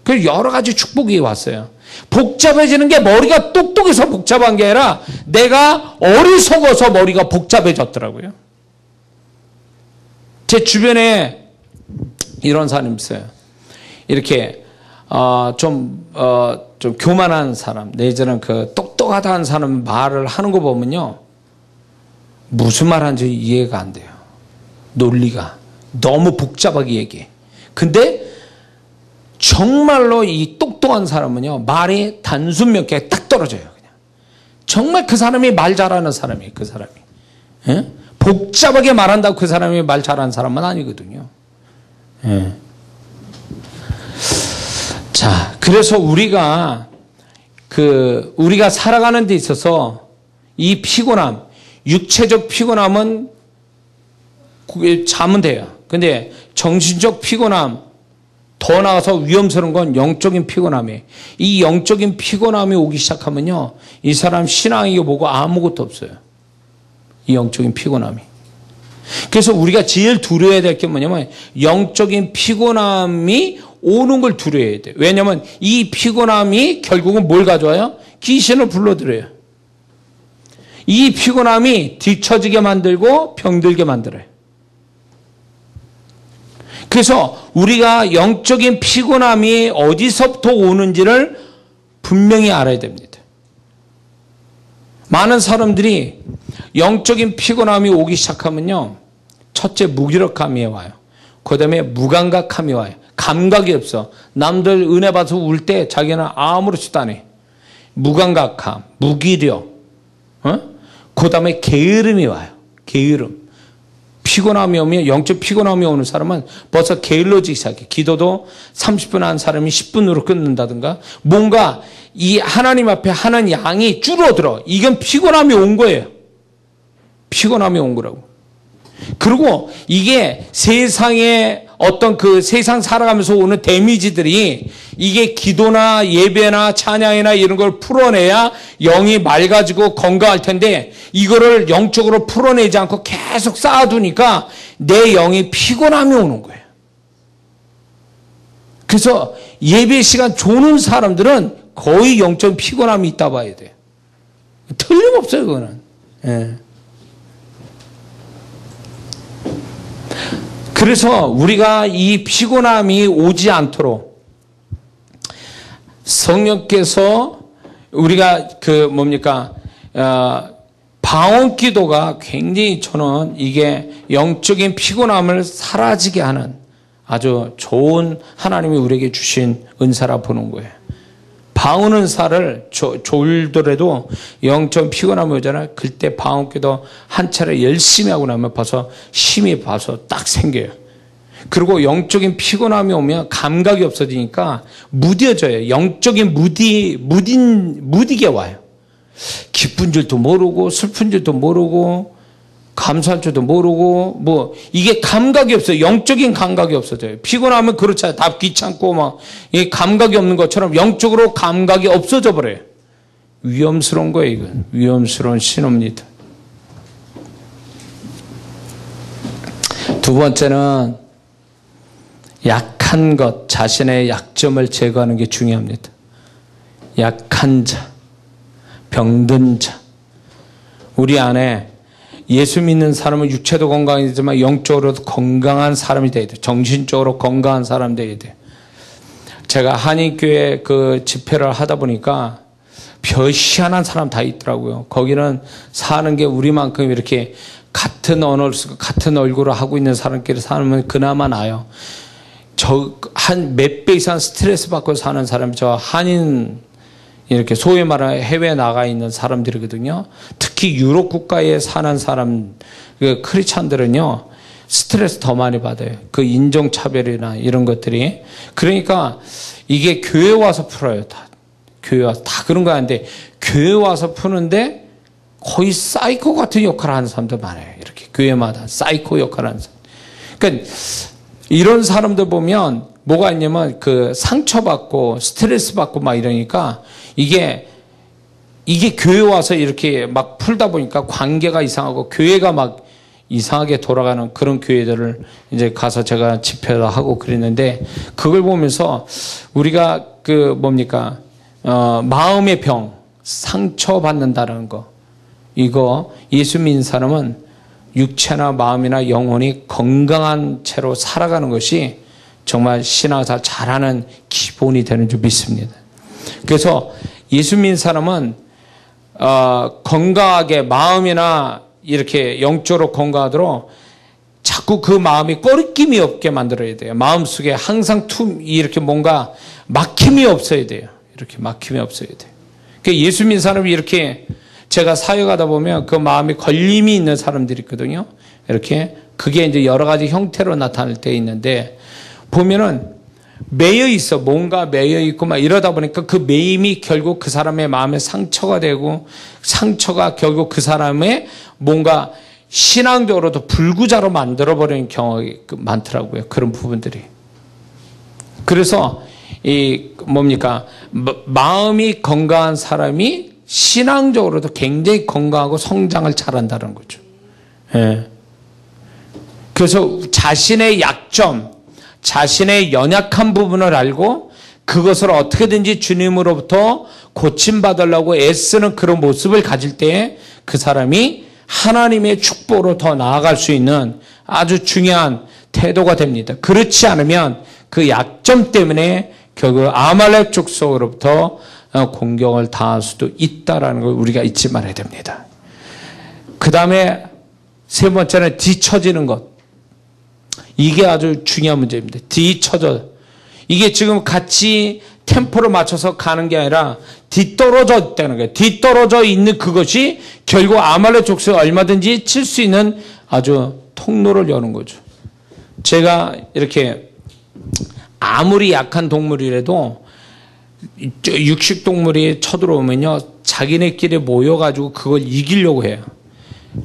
그 여러 가지 축복이 왔어요. 복잡해지는 게 머리가 똑똑해서 복잡한 게 아니라 내가 어리석어서 머리가 복잡해졌더라고요. 제 주변에 이런 사람 있어요. 이렇게 좀 교만한 사람, 내지는 그 똑똑하다는 사람 말을 하는 거 보면요, 무슨 말 하는지 이해가 안 돼요. 논리가 너무 복잡하게 얘기해. 근데 정말로 이 똑똑한 사람은요, 말이 단순 명쾌하게 딱 떨어져요. 그냥. 정말 그 사람이 말 잘하는 사람이에요. 그 사람이. 예? 복잡하게 말한다고 그 사람이 말 잘하는 사람은 아니거든요. 예. 자, 그래서 우리가 살아가는 데 있어서 이 피곤함, 육체적 피곤함은 자면 돼요. 근데 정신적 피곤함, 더 나아가서 위험스러운 건 영적인 피곤함이에요. 이 영적인 피곤함이 오기 시작하면요, 이 사람 신앙이 보고 아무것도 없어요. 이 영적인 피곤함이. 그래서 우리가 제일 두려워야 될 게 뭐냐면 영적인 피곤함이 오는 걸 두려워해야 돼요. 왜냐하면 이 피곤함이 결국은 뭘 가져와요? 귀신을 불러들여요. 이 피곤함이 뒤처지게 만들고 병들게 만들어요. 그래서 우리가 영적인 피곤함이 어디서부터 오는지를 분명히 알아야 됩니다. 많은 사람들이 영적인 피곤함이 오기 시작하면요, 첫째 무기력함이 와요. 그 다음에 무감각함이 와요. 감각이 없어. 남들 은혜 받아서 울 때 자기는 아무렇지도 않아. 무감각함, 무기력, 그 다음에 게으름이 와요. 게으름. 피곤함이 오면, 영적 피곤함이 오는 사람은 벌써 게을러지기 시작해. 기도도 30분 한 사람이 10분으로 끊는다든가, 뭔가 이 하나님 앞에 하는 양이 줄어들어. 이건 피곤함이 온 거예요. 피곤함이 온 거라고. 그리고 이게 세상에 어떤 그 세상 살아가면서 오는 데미지들이, 이게 기도나 예배나 찬양이나 이런 걸 풀어내야 영이 맑아지고 건강할 텐데, 이거를 영적으로 풀어내지 않고 계속 쌓아두니까 내 영이 피곤함이 오는 거예요. 그래서 예배 시간 조는 사람들은 거의 영적 피곤함이 있다 봐야 돼요. 틀림없어요, 그거는. 예. 그래서 우리가 이 피곤함이 오지 않도록 성령께서 우리가 방언 기도가 굉장히 저는 이게 영적인 피곤함을 사라지게 하는 아주 좋은 하나님이 우리에게 주신 은사라 보는 거예요. 방언 은사를 졸더라도 영적 피곤함이 오잖아요. 그때 방언 기도 한 차례 열심히 하고 나면 봐서 힘이 봐서 딱 생겨요. 그리고 영적인 피곤함이 오면 감각이 없어지니까 무뎌져요. 영적인 무디게 와요. 기쁜 줄도 모르고 슬픈 줄도 모르고 감사할 줄도 모르고 이게 감각이 없어요. 영적인 감각이 없어져요. 피곤하면 그렇잖아요. 다 귀찮고 이 감각이 없는 것처럼 영적으로 감각이 없어져 버려요. 위험스러운 거예요. 이건 위험스러운 신호입니다. 두 번째는 약한 것, 자신의 약점을 제거하는 게 중요합니다. 약한 자, 병든 자. 우리 안에 예수 믿는 사람은 육체도 건강이지만 영적으로도 건강한 사람이 돼야 돼요. 정신적으로 건강한 사람이 돼야 돼요. 제가 한인교회 그 집회를 하다 보니까 별 희한한 사람 다 있더라고요. 거기는 사는 게 우리만큼 이렇게 같은 언어를 쓰고 같은 얼굴을 하고 있는 사람끼리 사는 그나마 나아요. 한 몇 배 이상 스트레스 받고 사는 사람이 저 한인 이렇게 소위 말하는 해외에 나가 있는 사람들이거든요. 특히 유럽 국가에 사는 사람, 그 크리스찬들은요, 스트레스 더 많이 받아요. 그 인종차별이나 이런 것들이. 그러니까 이게 교회 와서 풀어요. 다. 교회 와서. 다 그런 거 아닌데, 교회 와서 푸는데 거의 사이코 같은 역할을 하는 사람들 많아요. 이렇게 교회마다 사이코 역할을 하는 사람. 그러니까 이런 사람들 보면 뭐가 있냐면 그 상처받고 스트레스 받고 막 이러니까 이게 교회 와서 이렇게 막 풀다 보니까 관계가 이상하고 교회가 막 이상하게 돌아가는 그런 교회들을 이제 가서 제가 집회를 하고 그랬는데 그걸 보면서 우리가 마음의 병, 상처받는다는 거. 이거 예수 믿는 사람은 육체나 마음이나 영혼이 건강한 채로 살아가는 것이 정말 신앙생활 잘하는 기본이 되는 줄 믿습니다. 그래서 예수 믿는 사람은 건강하게 마음이나 이렇게 영적으로 건강하도록 자꾸 그 마음이 꺼리낌이 없게 만들어야 돼요. 마음속에 항상 이렇게 뭔가 막힘이 없어야 돼요. 이렇게 막힘이 없어야 돼요. 그러니까 예수 믿는 사람이 이렇게 제가 사역하다 보면 그 마음에 걸림이 있는 사람들이 있거든요. 이렇게 그게 이제 여러 가지 형태로 나타날 때 있는데 보면은 매여 있어. 뭔가 매여 있고 막 이러다 보니까 그 매임이 결국 그 사람의 마음에 상처가 되고 상처가 결국 그 사람의 뭔가 신앙적으로도 불구자로 만들어버리는 경우가 많더라고요. 그런 부분들이. 그래서 마음이 건강한 사람이 신앙적으로도 굉장히 건강하고 성장을 잘한다는 거죠. 예. 그래서 자신의 약점, 자신의 연약한 부분을 알고 그것을 어떻게든지 주님으로부터 고침받으려고 애쓰는 그런 모습을 가질 때 그 사람이 하나님의 축복으로 더 나아갈 수 있는 아주 중요한 태도가 됩니다. 그렇지 않으면 그 약점 때문에 결국 아말렉 족속으로부터 공격을 당할 수도 있다는 걸 우리가 잊지 말아야 됩니다. 그 다음에 세 번째는 뒤처지는 것. 이게 아주 중요한 문제입니다. 뒤처져. 이게 지금 같이 템포를 맞춰서 가는 게 아니라 뒤떨어져 있다는 거예요. 뒤떨어져 있는 그것이 결국 아말렉 족속을 얼마든지 칠 수 있는 아주 통로를 여는 거죠. 제가 이렇게 아무리 약한 동물이라도 육식 동물이 쳐들어오면요, 자기네끼리 모여가지고 그걸 이기려고 해요.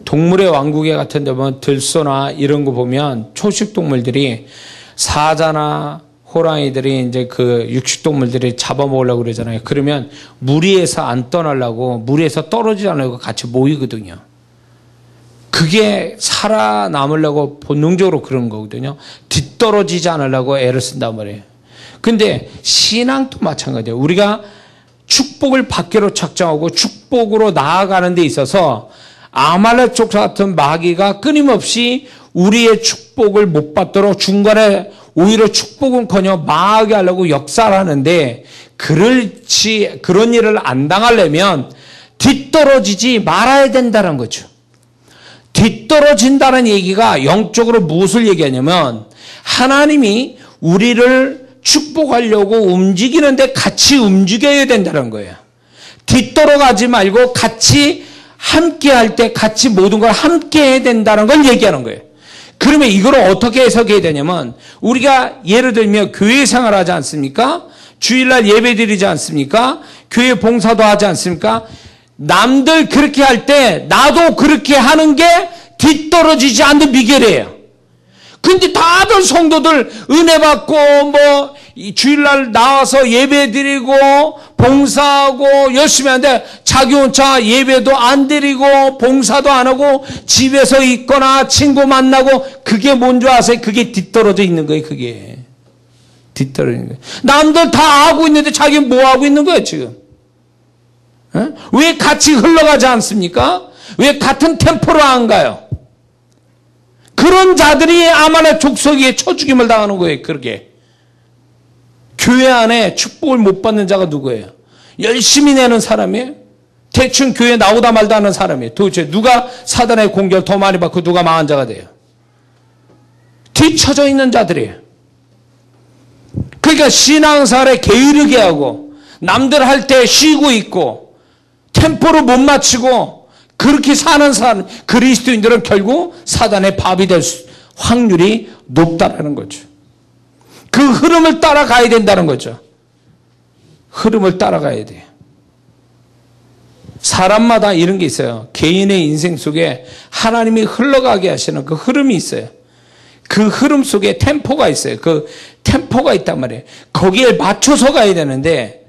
동물의 왕국에 같은 데 보면 들소나 이런 거 보면 초식 동물들이 사자나 호랑이들이 이제 그 육식 동물들이 잡아먹으려고 그러잖아요. 그러면 무리에서 안 떠나려고, 무리에서 떨어지지 않으려고 같이 모이거든요. 그게 살아남으려고 본능적으로 그런 거거든요. 뒤떨어지지 않으려고 애를 쓴단 말이에요. 근데 신앙도 마찬가지예요. 우리가 축복을 받기로 작정하고 축복으로 나아가는 데 있어서 아말렉 족속 같은 마귀가 끊임없이 우리의 축복을 못 받도록 중간에 오히려 축복은커녕 망하게 하려고 역사를 하는데, 그런 일을 안 당하려면 뒤떨어지지 말아야 된다는 거죠. 뒤떨어진다는 얘기가 영적으로 무엇을 얘기하냐면, 하나님이 우리를 축복하려고 움직이는데 같이 움직여야 된다는 거예요. 뒤떨어가지 말고 같이 함께 할 때 같이 모든 걸 함께 해야 된다는 걸 얘기하는 거예요. 그러면 이걸 어떻게 해석해야 되냐면, 우리가 예를 들면 교회 생활하지 않습니까? 주일날 예배 드리지 않습니까? 교회 봉사도 하지 않습니까? 남들 그렇게 할 때 나도 그렇게 하는 게 뒤떨어지지 않는 비결이에요. 근데 다들 성도들 은혜 받고 주일날 나와서 예배 드리고 봉사하고 열심히 하는데 자기 혼자 예배도 안 드리고 봉사도 안 하고 집에서 있거나 친구 만나고, 그게 뭔지 아세요? 그게 뒤떨어져 있는 거예요. 그게 뒤떨어지는 거예요. 남들 다 하고 있는데 자기는 뭐 하고 있는 거예요 지금? 왜 같이 흘러가지 않습니까? 왜 같은 템포로 안 가요? 그런 자들이 아말렉 족속에 쳐죽임을 당하는 거예요. 그렇게 교회 안에 축복을 못 받는 자가 누구예요? 열심히 내는 사람이에요? 대충 교회 나오다 말다 하는 사람이에요? 도대체 누가 사단의 공격을 더 많이 받고 누가 망한 자가 돼요? 뒤쳐져 있는 자들이에요. 그러니까 신앙생활에 게으르게 하고 남들 할 때 쉬고 있고 템포를 못 맞추고 그렇게 사는 사람, 그리스도인들은 결국 사단의 밥이 될 확률이 높다라는 거죠. 그 흐름을 따라가야 된다는 거죠. 흐름을 따라가야 돼요. 사람마다 이런 게 있어요. 개인의 인생 속에 하나님이 흘러가게 하시는 그 흐름이 있어요. 그 흐름 속에 템포가 있어요. 그 템포가 있단 말이에요. 거기에 맞춰서 가야 되는데,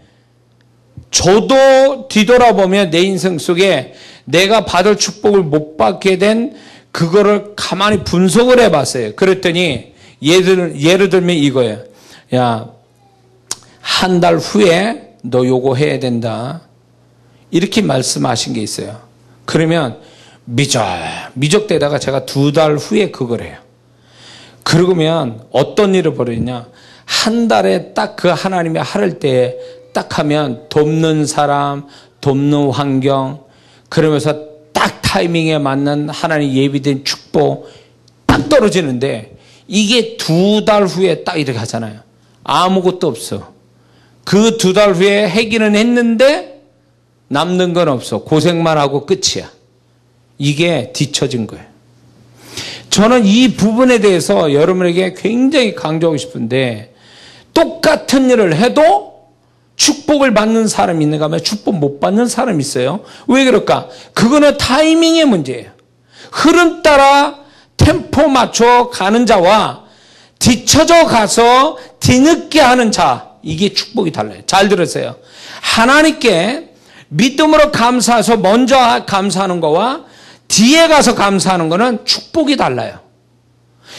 저도 뒤돌아보면 내 인생 속에 내가 받을 축복을 못 받게 된 그거를 가만히 분석을 해봤어요. 그랬더니 예를 들면 이거예요. 야, 한 달 후에 너 요거 해야 된다. 이렇게 말씀하신 게 있어요. 그러면 미적대다가 제가 2달 후에 그걸 해요. 그러면 어떤 일을 벌이냐? 한 달에 딱 그 하나님이 하를 때 딱 하면 돕는 사람, 돕는 환경, 그러면서 딱 타이밍에 맞는 하나님 예비된 축복 딱 떨어지는데, 이게 2달 후에 딱 이렇게 하잖아요. 아무것도 없어. 그 2달 후에 하기는 했는데 남는 건 없어. 고생만 하고 끝이야. 이게 뒤처진 거예요. 저는 이 부분에 대해서 여러분에게 굉장히 강조하고 싶은데, 똑같은 일을 해도 축복을 받는 사람이 있는가 하면 축복 못 받는 사람이 있어요. 왜 그럴까? 그거는 타이밍의 문제예요. 흐름 따라 템포 맞춰 가는 자와 뒤쳐져 가서 뒤늦게 하는 자, 이게 축복이 달라요. 잘 들으세요. 하나님께 믿음으로 감사해서 먼저 감사하는 거와 뒤에 가서 감사하는 거는 축복이 달라요.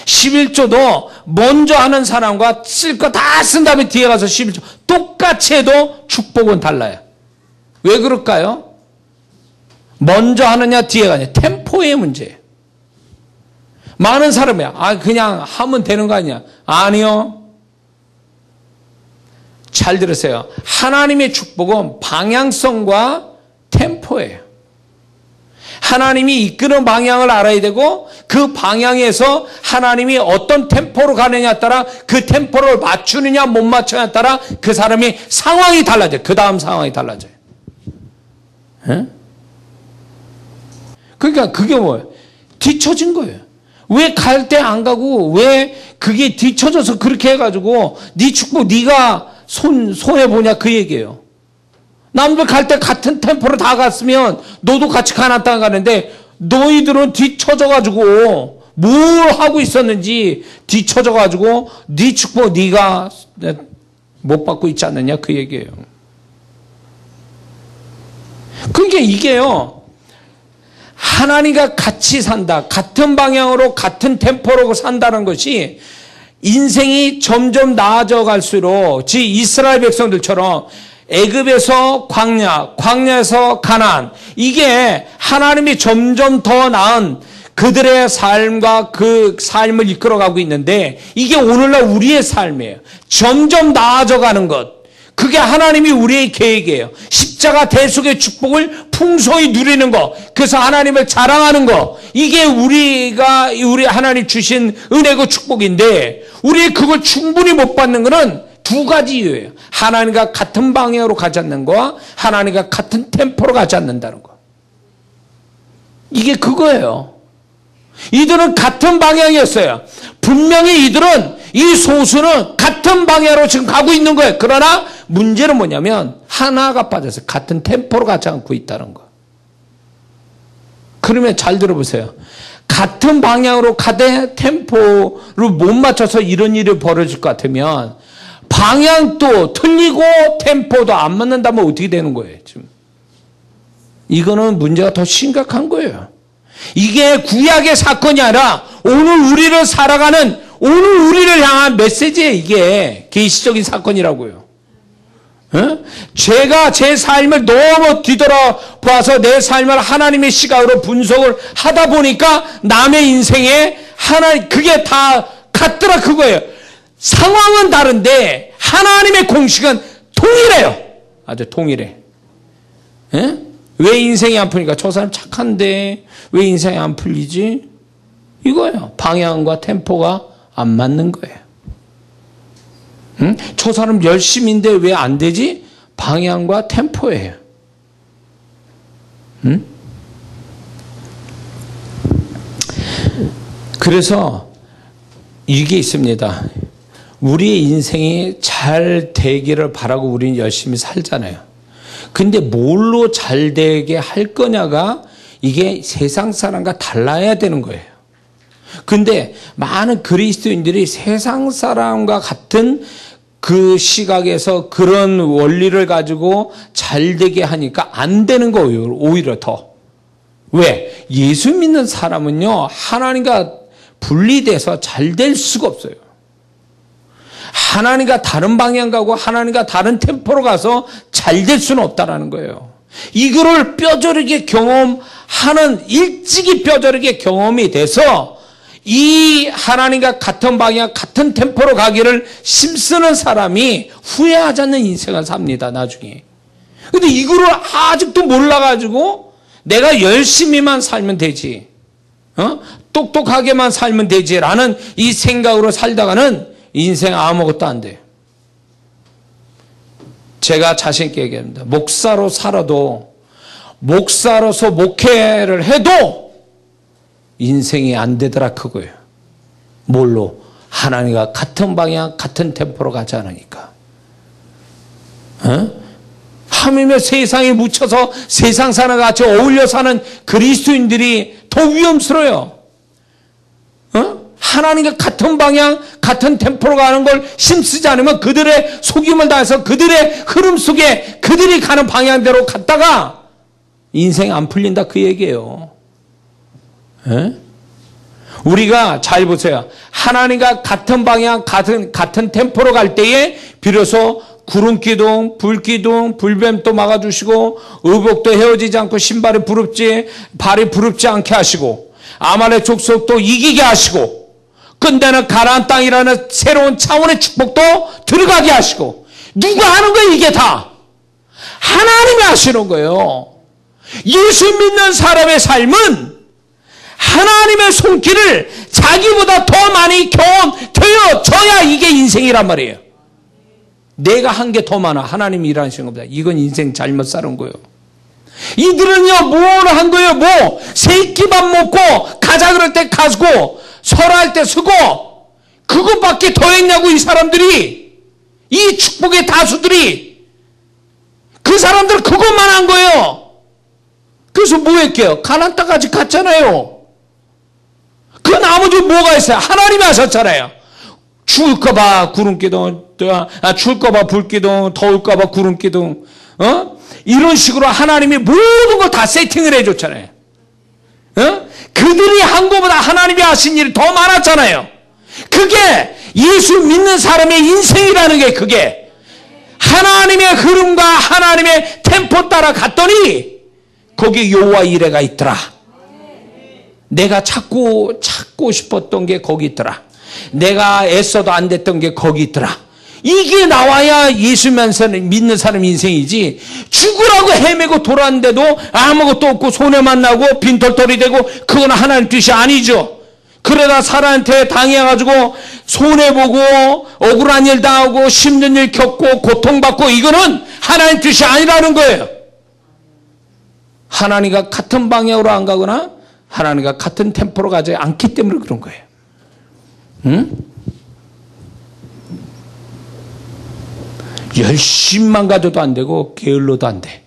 11조도 먼저 하는 사람과 쓸 거 다 쓴 다음에 뒤에 가서 11조 똑같이 해도 축복은 달라요. 왜 그럴까요? 먼저 하느냐 뒤에 가느냐, 템포의 문제예요. 많은 사람이야. 그냥 하면 되는 거 아니야? 아니요. 잘 들으세요. 하나님의 축복은 방향성과 템포예요. 하나님이 이끄는 방향을 알아야 되고, 그 방향에서 하나님이 어떤 템포로 가느냐에 따라 그 템포를 맞추느냐 못 맞추느냐에 따라 그 사람이 상황이 달라져요. 그 다음 상황이 달라져요. 에? 그러니까 그게 뭐예요? 뒤처진 거예요. 왜 갈 때 안 가고 왜 그게 뒤처져서 그렇게 해가지고 네 축복 네가 손해보냐 그 얘기예요. 남들 갈 때 같은 템포로 다 갔으면 너도 같이 가놨다 가는데, 너희들은 뒤처져가지고 뭘 하고 있었는지 뒤처져가지고 네 축복 네가 못 받고 있지 않느냐 그 얘기예요. 그러니까 이게요, 하나님과 같이 산다, 같은 방향으로 같은 템포로 산다는 것이 인생이 점점 나아져 갈수록 이스라엘 백성들처럼 애굽에서 광야, 광야에서 가나안, 이게 하나님이 점점 더 나은 그들의 삶과 그 삶을 이끌어가고 있는데 이게 오늘날 우리의 삶이에요. 점점 나아져가는 것. 그게 하나님이 우리의 계획이에요. 십자가 대속의 축복을 풍성히 누리는 것. 그래서 하나님을 자랑하는 것. 이게 우리 하나님 주신 은혜고 축복인데 우리 그걸 충분히 못 받는 것은 두 가지 이유예요. 하나님과 같은 방향으로 가지 않는 거와 하나님과 같은 템포로 가지 않는다는 거. 이게 그거예요. 이들은 같은 방향이었어요. 분명히 이들은 이 소수는 같은 방향으로 지금 가고 있는 거예요. 그러나 문제는 뭐냐면 하나가 빠져서 같은 템포로 가지 않고 있다는 거. 그러면 잘 들어보세요. 같은 방향으로 가되 템포를 못 맞춰서 이런 일이 벌어질 것 같으면 방향도 틀리고 템포도 안 맞는다면 어떻게 되는 거예요? 지금 이거는 문제가 더 심각한 거예요. 이게 구약의 사건이 아니라 오늘 우리를 살아가는 오늘 우리를 향한 메시지예요. 이게 계시적인 사건이라고요. 제가 제 삶을 너무 뒤돌아봐서 내 삶을 하나님의 시각으로 분석을 하다 보니까 남의 인생에 그게 다 같더라 그거예요. 상황은 다른데 하나님의 공식은 동일해요. 아주 동일해. 왜 인생이 안 풀리니까 저 사람 착한데 왜 인생이 안 풀리지? 이거예요. 방향과 템포가 안 맞는 거예요. 저 사람 열심인데 왜 안 되지? 방향과 템포예요. 그래서 이게 있습니다. 우리의 인생이 잘 되기를 바라고 우리는 열심히 살잖아요. 근데 뭘로 잘 되게 할 거냐가 이게 세상 사람과 달라야 되는 거예요. 근데 많은 그리스도인들이 세상 사람과 같은 그 시각에서 그런 원리를 가지고 잘 되게 하니까 안 되는 거예요. 오히려 더. 왜? 예수 믿는 사람은요, 하나님과 분리돼서 잘 될 수가 없어요. 하나님과 다른 방향 가고 하나님과 다른 템포로 가서 잘 될 수는 없다라는 거예요. 이거를 뼈저리게 경험하는, 일찍이 뼈저리게 경험이 돼서 이 하나님과 같은 방향, 같은 템포로 가기를 힘쓰는 사람이 후회하지 않는 인생을 삽니다, 나중에. 근데 이거를 아직도 몰라가지고 내가 열심히만 살면 되지, 똑똑하게만 살면 되지라는 이 생각으로 살다가는 인생 아무것도 안 돼요. 제가 자신있게 얘기합니다. 목사로 살아도, 목사로서 목회를 해도 인생이 안 되더라 그거예요. 뭘로? 하나님과 같은 방향, 같은 템포로 가지 않으니까. 하물며 세상에 묻혀서 세상 사람과 같이 어울려 사는 그리스도인들이 더 위험스러워요. 하나님과 같은 방향, 같은 템포로 가는 걸 힘쓰지 않으면 그들의 속임을 다해서 그들의 흐름 속에 그들이 가는 방향대로 갔다가 인생 안 풀린다 그 얘기예요. 우리가 잘 보세요. 하나님과 같은 방향, 같은 템포로 갈 때에 비로소 구름기둥, 불기둥, 불뱀도 막아주시고 의복도 헤어지지 않고 신발이 발이 부릅지 않게 하시고 아말렉 족속도 이기게 하시고 끝내는 가나안 땅이라는 새로운 차원의 축복도 들어가게 하시고 누가 하는 거예요? 이게 다 하나님이 하시는 거예요. 예수 믿는 사람의 삶은 하나님의 손길을 자기보다 더 많이 경험되어져야 이게 인생이란 말이에요. 내가 한 게 더 많아. 하나님이 일하시는 것보다. 이건 인생 잘못 사는 거예요. 이들은요, 뭘 한 거예요? 새끼밥 먹고, 가자 그럴 때 가고, 설할 때 쓰고, 그것밖에 더 했냐고, 이 사람들이. 이 축복의 다수들이. 그 사람들 그것만 한 거예요. 그래서 뭐 했게요? 가나안 땅까지 갔잖아요. 그 나머지 뭐가 있어요? 하나님이 하셨잖아요. 추울까봐 구름기둥, 추울까봐 불기둥, 더울까봐 구름기둥, 이런 식으로 하나님이 모든 걸 다 세팅을 해줬잖아요. 그들이 한 것보다 하나님이 하신 일이 더 많았잖아요. 그게 예수 믿는 사람의 인생이라는 게 그게 하나님의 흐름과 하나님의 템포 따라 갔더니 거기 여호와 이레가 있더라. 내가 찾고 싶었던 게 거기 있더라. 내가 애써도 안 됐던 게 거기 있더라. 이게 나와야 예수 믿는 사람 인생이지, 죽으라고 헤매고 돌아왔는데도 아무것도 없고 손해만 나고 빈털털이 되고 그건 하나님 뜻이 아니죠. 그러다 사람한테 당해가지고 손해보고 억울한 일 당하고 힘든 일 겪고 고통받고, 이거는 하나님 뜻이 아니라는 거예요. 하나님과 같은 방향으로 안 가거나 하나님과 같은 템포로 가지 않기 때문에 그런 거예요. 응? 열심만 가져도 안 되고 게을러도 안 돼.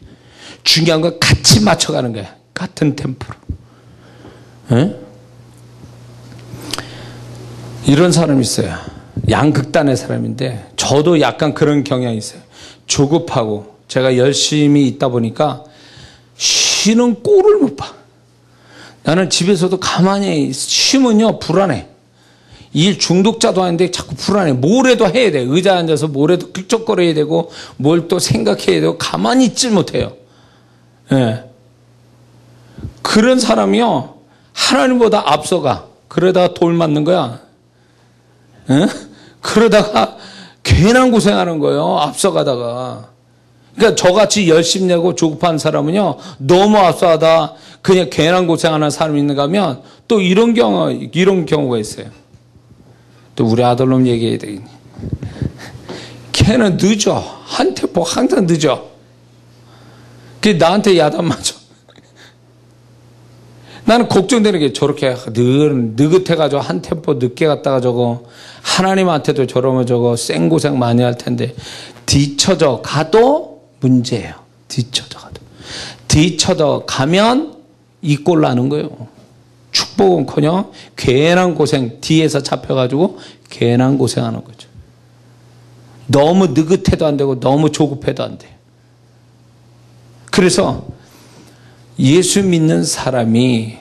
중요한 건 같이 맞춰가는 거야. 같은 템포로. 응? 이런 사람이 있어요. 양극단의 사람인데 저도 약간 그런 경향이 있어요. 조급하고, 제가 열심히 있다 보니까 쉬는 꼴을 못 봐. 나는 집에서도 가만히 쉬면요 불안해. 일 중독자도 아닌데 자꾸 불안해. 뭐래도 해야 돼. 의자에 앉아서 뭐래도 긁적거려야 되고 뭘 또 생각해야 되고 가만히 있질 못해요. 예. 그런 사람이요 하나님보다 앞서가. 그러다가 돌 맞는 거야. 예? 그러다가 괜한 고생하는 거예요. 앞서가다가. 그러니까 저같이 열심히 내고 조급한 사람은요 너무 앞서가다 그냥 괜한 고생하는 사람이 있는가 하면 또 이런 경우가 있어요. 또 우리 아들놈 얘기해야 되겠니. 걔는 늦어. 한 템포 항상 늦어. 그게 나한테 야단 맞아. 나는 걱정되는 게 저렇게 느긋해가지고 한 템포 늦게 갔다가 저거 하나님한테도 저러면 저거 생고생 많이 할 텐데 뒤쳐져 가도 문제예요. 뒤쳐져 가면 이 꼴 나는 거예요. 축복은커녕 괜한 고생, 뒤에서 잡혀가지고 괜한 고생하는 거죠. 너무 느긋해도 안 되고 너무 조급해도 안 돼. 그래서 예수 믿는 사람이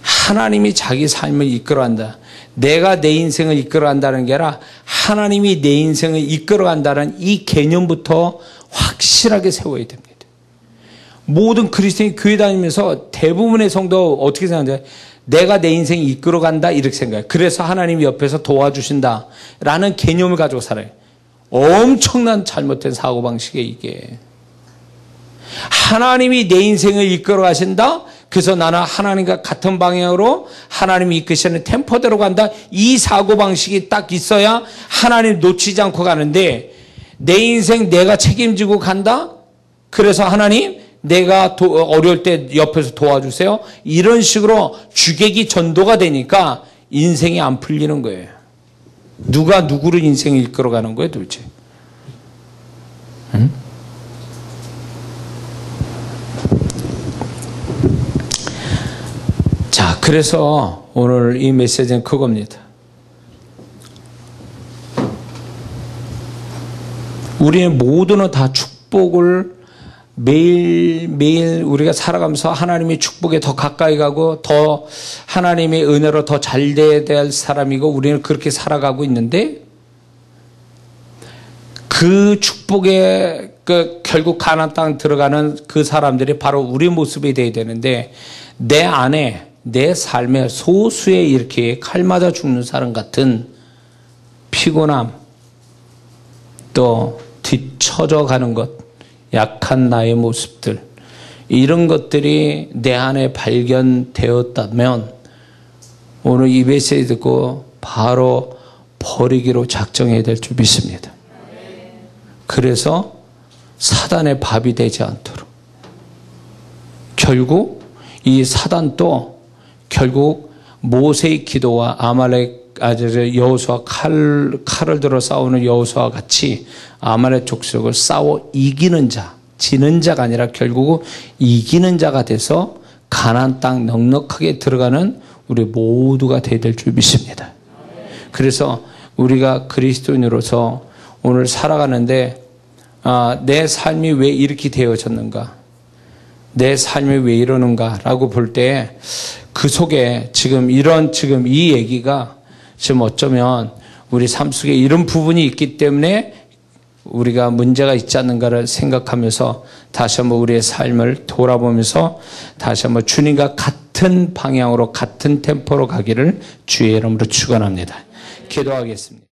하나님이 자기 삶을 이끌어간다. 내가 내 인생을 이끌어간다는 게 아니라 하나님이 내 인생을 이끌어간다는 이 개념부터 확실하게 세워야 됩니다. 모든 그리스도인이 교회 다니면서 대부분의 성도 어떻게 생각하냐? 내가 내 인생 이끌어간다 이렇게 생각해요. 그래서 하나님이 옆에서 도와주신다 라는 개념을 가지고 살아요. 엄청난 잘못된 사고방식이에요 이게. 하나님이 내 인생을 이끌어 가신다. 그래서 나는 하나님과 같은 방향으로 하나님이 이끄시는 템포대로 간다. 이 사고방식이 딱 있어야 하나님 놓치지 않고 가는데, 내 인생 내가 책임지고 간다. 그래서 하나님 내가 어려울 때 옆에서 도와주세요. 이런 식으로 주객이 전도가 되니까 인생이 안 풀리는 거예요. 누가 누구를 인생을 이끌어가는 거예요 도대체. 응? 자, 그래서 오늘 이 메시지는 그겁니다. 우리의 모두는 다 축복을 매일매일 우리가 살아가면서 하나님의 축복에 더 가까이 가고 더 하나님의 은혜로 더 잘 돼야 될 사람이고 우리는 그렇게 살아가고 있는데, 그 축복에 결국 가나안 땅 들어가는 그 사람들이 바로 우리 모습이 돼야 되는데, 내 안에 내 삶에 소수에 이렇게 칼 맞아 죽는 사람 같은 피곤함, 또 뒤처져 가는 것, 약한 나의 모습들, 이런 것들이 내 안에 발견되었다면 오늘 이 메시지 듣고 바로 버리기로 작정해야 될 줄 믿습니다. 그래서 사단의 밥이 되지 않도록. 결국 이 사단도 결국 모세의 기도와 아말렉 여호수아 칼을 들어 싸우는 여호수아와 같이 아말렉 족속을 싸워 이기는 자, 지는 자가 아니라 결국 이기는 자가 돼서 가나안 땅 넉넉하게 들어가는 우리 모두가 되어야 될 줄 믿습니다. 그래서 우리가 그리스도인으로서 오늘 살아가는데 내 삶이 왜 이렇게 되어졌는가, 내 삶이 왜 이러는가라고 볼 때 그 속에 지금 이 얘기가 지금 어쩌면 우리 삶 속에 이런 부분이 있기 때문에 우리가 문제가 있지 않는가를 생각하면서 다시 한번 우리의 삶을 돌아보면서 다시 한번 주님과 같은 같은 방향으로 같은 템포로 가기를 주의 이름으로 축원합니다. 기도하겠습니다.